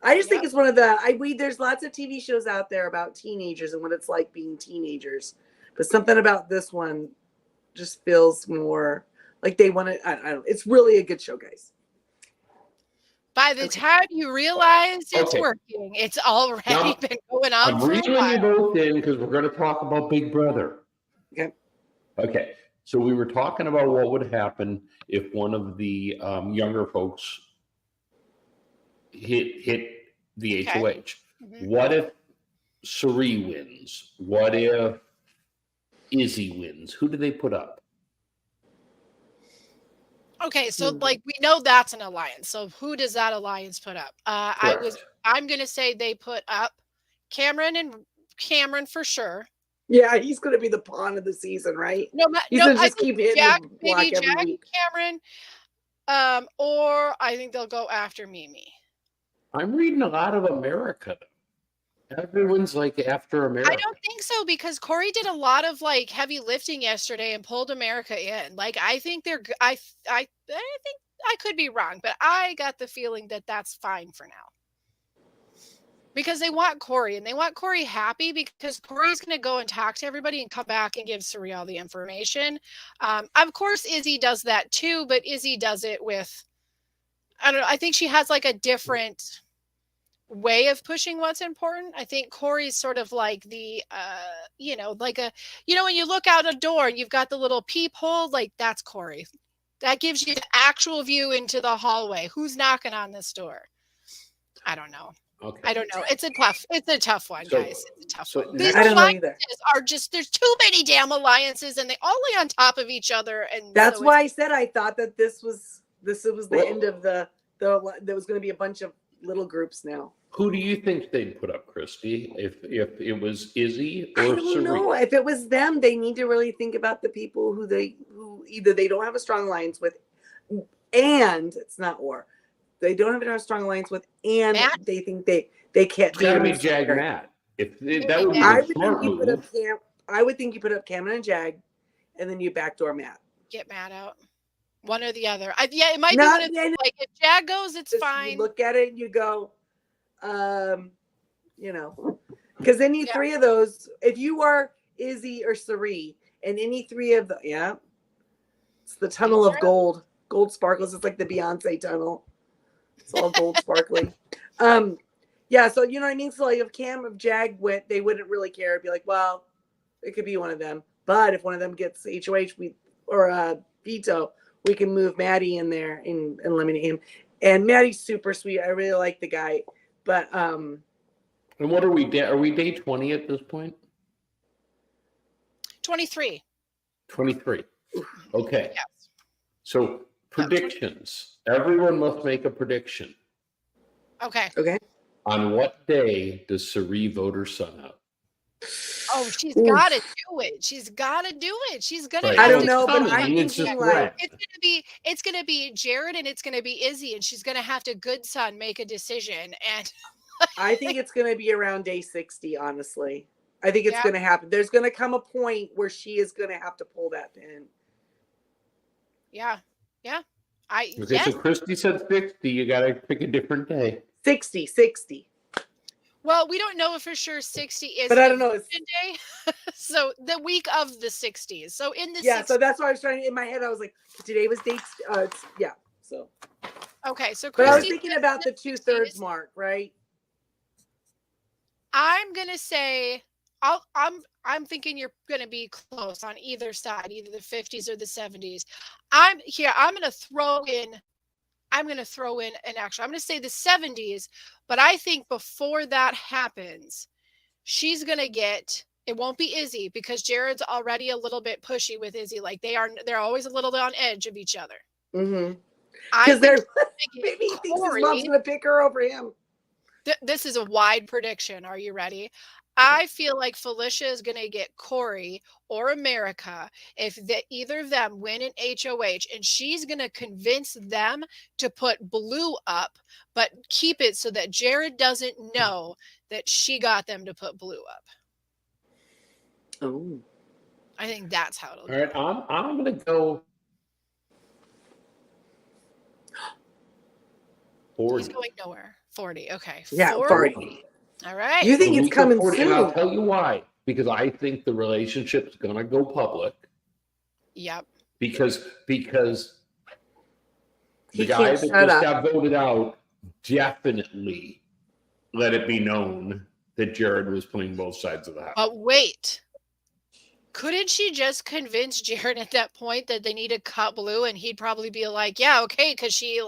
I just think it's one of the there's lots of TV shows out there about teenagers and what it's like being teenagers. But something about this one just feels more like they want to I don't it's really a good show, guys. By the time you realize it's working, it's already Now, been going on I'm for a reeling you while. both in because we're going to talk about Big Brother. Okay. Okay. So we were talking about what would happen if one of the younger folks hit the Okay. HOH. Mhm. What if Suri wins? What if Izzy wins? Who do they put up? Okay, so like we know that's an alliance. So who does that alliance put up? Correct. I'm gonna say they put up Cameron for sure. Yeah, he's going to be the pawn of the season, right? He's going to just keep hitting Jack, the block maybe every Jack week. and Cameron, or I think they'll go after Mimi. I'm reading a lot of America. Everyone's like after America. I don't think so because Corey did a lot of like heavy lifting yesterday and pulled America in. Like I think I think I could be wrong, but I got the feeling that that's fine for now. Because they want Corey and they want Corey happy because Corey's going to go and talk to everybody and come back and give Suri all the information. Of course, Izzy does that too, but Izzy does it with, I don't know. I think she has like a different way of pushing what's important. I think Corey's sort of like the, like when you look out a door and you've got the little peephole, like that's Corey. That gives you the actual view into the hallway. Who's knocking on this door? I don't know. Okay. I don't know. It's a tough one, guys. It's a tough one. These I don't know either. are just, there's too many damn alliances and they all lay on top of each other. And that's why I said I thought that this was the end of there was going to be a bunch of little groups now. Who do you think they'd put up, Christy, if it was Izzy or I don't know. If it was them, they need to really think about the people who either they don't have a strong alliance with, and it's not or they don't have a strong alliance with, and Matt? they think they can't. It's got to be Jag Matt. That would be I a would smart think you move. I would think you put up Cameron and Jag, and then you backdoor Matt. Get Matt out. One or the other. It might be one of the, like if Jag goes, it's fine. You look at it and you go, because any three of those, if you are Izzy or Sari, and any three of the, it's the tunnel of gold sparkles. It's like the Beyonce tunnel. It's all gold sparkly. So you know what I mean. So like if Cam of Jag went, they wouldn't really care. It'd be like, well, it could be one of them. But if one of them gets HOH, or veto, we can move Maddie in there and eliminate him. And Maddie's super sweet. I really like the guy. But And what are we? Are we day 20 at this point? 23. 23. Okay. Yes. So predictions. Everyone must make a prediction. Okay. On what day does Sari vote her son out? Oh, she's got to do it. She's got to do it. She's gonna. Right. I don't know, but I'm It's just thinking like it's gonna be Jared and it's gonna be Izzy, and she's gonna have to good son make a decision. And I think it's gonna be around day 60. Honestly, I think it's gonna happen. There's gonna come a point where she is gonna have to pull that pin. Yeah. Okay, so Christy said 60. You got to pick a different day. 60. Well, we don't know for sure 60 is, but I don't know. Day. So the week of the 60s. So in the 60s. So that's why I was trying. In my head, I was like, today was date. So. Okay, so but I was thinking about the 2/3 mark, right? I'm gonna say I'm thinking you're gonna be close on either side, either the 50s or the 70s. I'm gonna throw in an actual. I'm going to say the 70s, but I think before that happens, she's going to get. It won't be Izzy because Jared's already a little bit pushy with Izzy. Like they're always a little bit on edge of each other. Mm-hmm. Because maybe he thinks his mom's going to pick her over him. This is a wide prediction. Are you ready? I feel like Felicia is going to get Corey or America if either of them win an HOH, and she's going to convince them to put Blue up, but keep it so that Jared doesn't know that she got them to put Blue up. Oh, I think that's how it'll go. All right, I'm going to go 40. He's going nowhere. 40. Okay. Yeah, 40. All right. You think it's coming soon? And I'll tell you why. Because I think the relationship's going to go public. Yep. Because the he guy that just got voted out definitely let it be known that Jared was playing both sides of the house. But wait. Couldn't she just convince Jared at that point that they need to cut Blue, and he'd probably be like, yeah, okay, because she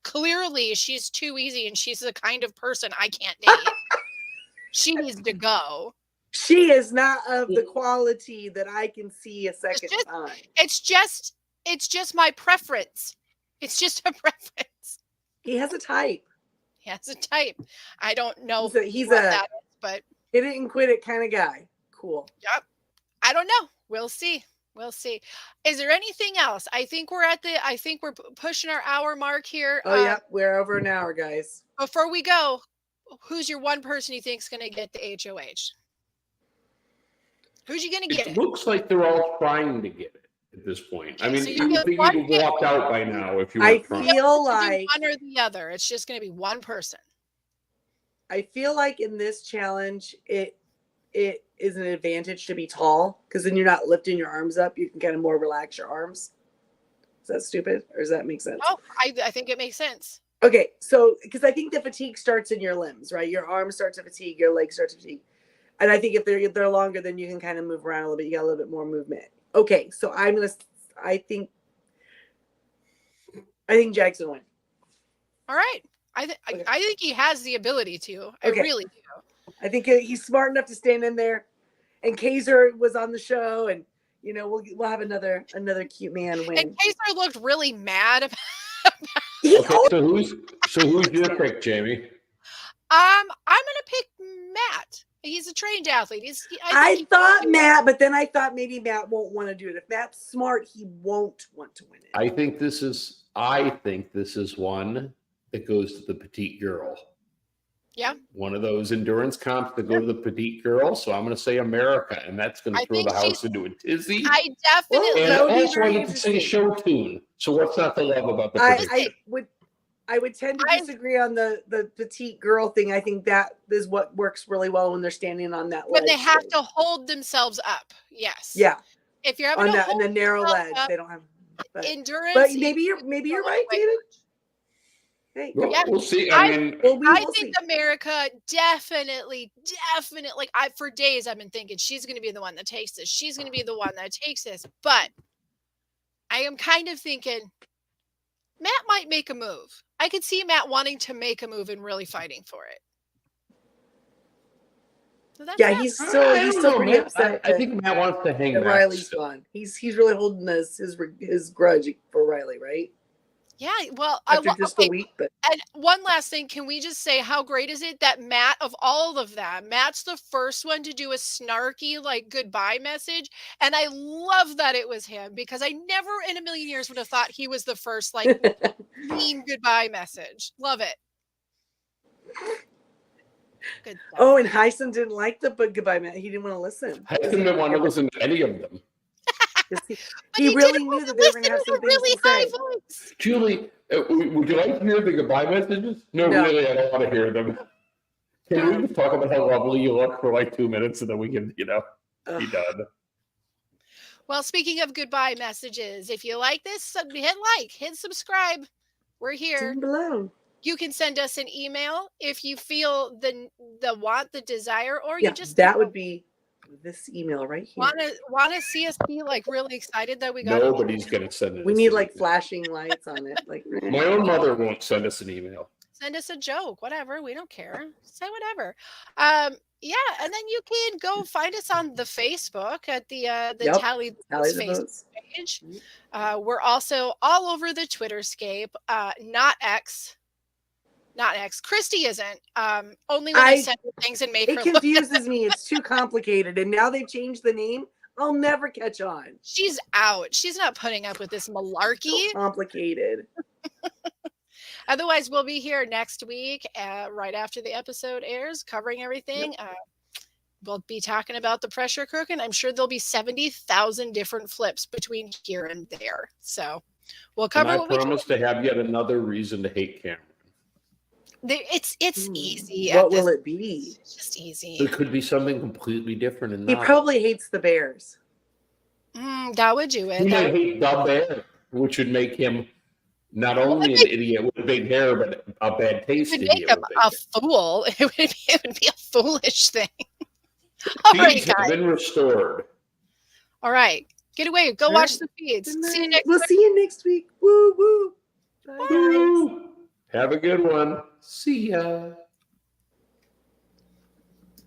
clearly she's too easy and she's the kind of person I can't date. She needs to go. She is not of the quality that I can see a second time. It's just my preference. It's just a preference. He has a type. I don't know he's that is, but hit it and quit it kind of guy. Cool. Yep. I don't know. We'll see. Is there anything else? I think we're pushing our hour mark here. Oh, yeah. We're over an hour, guys. Before we go, who's your one person you think is going to get the HOH? Who's you going to get it? It looks like they're all trying to get it at this point. I mean, so you think you'd have walked out by now if you were trying. I feel like one or the other. It's just going to be one person. I feel like in this challenge, it is an advantage to be tall because then you're not lifting your arms up. You can kind of more relax your arms. Is that stupid or does that make sense? Oh, I think it makes sense. Okay, so because I think the fatigue starts in your limbs, right? Your arms start to fatigue, your legs start to fatigue, and I think if they're longer, then you can kind of move around a little bit. You got a little bit more movement. Okay, so I think Jackson win. All right. I think he has the ability to. I really do. I think he's smart enough to stand in there. And Kaiser was on the show, and we'll have another cute man win. And Kaiser looked really mad about. Okay, so who's your pick, Jamie? I'm gonna pick Matt. He's a trained athlete. I thought Matt, but then I thought maybe Matt won't want to do it. If Matt's smart, he won't want to win it. I think this is one that goes to the petite girl. Yeah. One of those endurance comps that go to the petite girl. So I'm going to say America, and that's going to throw the house into a tizzy. I definitely. And also I get to sing a show tune. So what's not to love about the petite? I would tend to disagree on the petite girl thing. I think that is what works really well when they're standing on that ledge. When they have to hold themselves up. Yes. Yeah. If you're having on the narrow ledge, they don't have endurance. But maybe you're right, David. Hey, we'll see. I mean, I think America definitely, like for days I've been thinking she's going to be the one that takes this. She's going to be the one that takes this. But I am kind of thinking Matt might make a move. I could see Matt wanting to make a move and really fighting for it. So he's still pretty upset. I think Matt wants to hang back. Riley's gone. He's really holding his grudge for Riley, right? Yeah, well, after just a week. But and one last thing, can we just say how great is it that Matt, of all of them, Matt's the first one to do a snarky goodbye message, and I love that it was him because I never in a million years would have thought he was the first mean goodbye message. Love it. Good stuff. Oh, and Hyson didn't like the goodbye message. He didn't want to listen. Hyson didn't want to listen to any of them. He really knew that they were going to have some things to say. Voice. Julie, would you like to hear the goodbye messages? No, really, I don't want to hear them. Can we just talk about how lovely you look for 2 minutes and then we can, be done? Well, speaking of goodbye messages, if you like this, hit like, hit subscribe. We're here. Down below. You can send us an email if you feel the want, the desire, or you just would be this email right here. Want to see us be really excited that we got nobody's gonna send it. We need flashing lights on it. My own mother won't send us an email. Send us a joke, whatever. We don't care. Say whatever. Yeah, and then you can go find us on the Facebook at the Tally Facebook page. We're also all over the Twitterscape. Not X. Christy isn't. Only when I send her things and make her look. It confuses me. It's too complicated. And now they've changed the name. I'll never catch on. She's out. She's not putting up with this malarkey. So complicated. Otherwise, we'll be here next week, right after the episode airs, covering everything. Yep. We'll be talking about the pressure cooker, and I'm sure there'll be 70,000 different flips between here and there. So we'll cover. And I promise to have yet another reason to hate Cameron. It's easy. What will it be? It's just easy. It could be something completely different. He probably hates the Bears. That would do it. He might hate the Bear, which would make him not only an idiot with big hair, but a bad taste idiot. Make him a fool. It would be a foolish thing. All right, guys. Have been restored. All right. Get away. Go watch the feeds. See you next week. We'll see you next week. Woo, woo. Bye. Woo. Have a good one. See ya.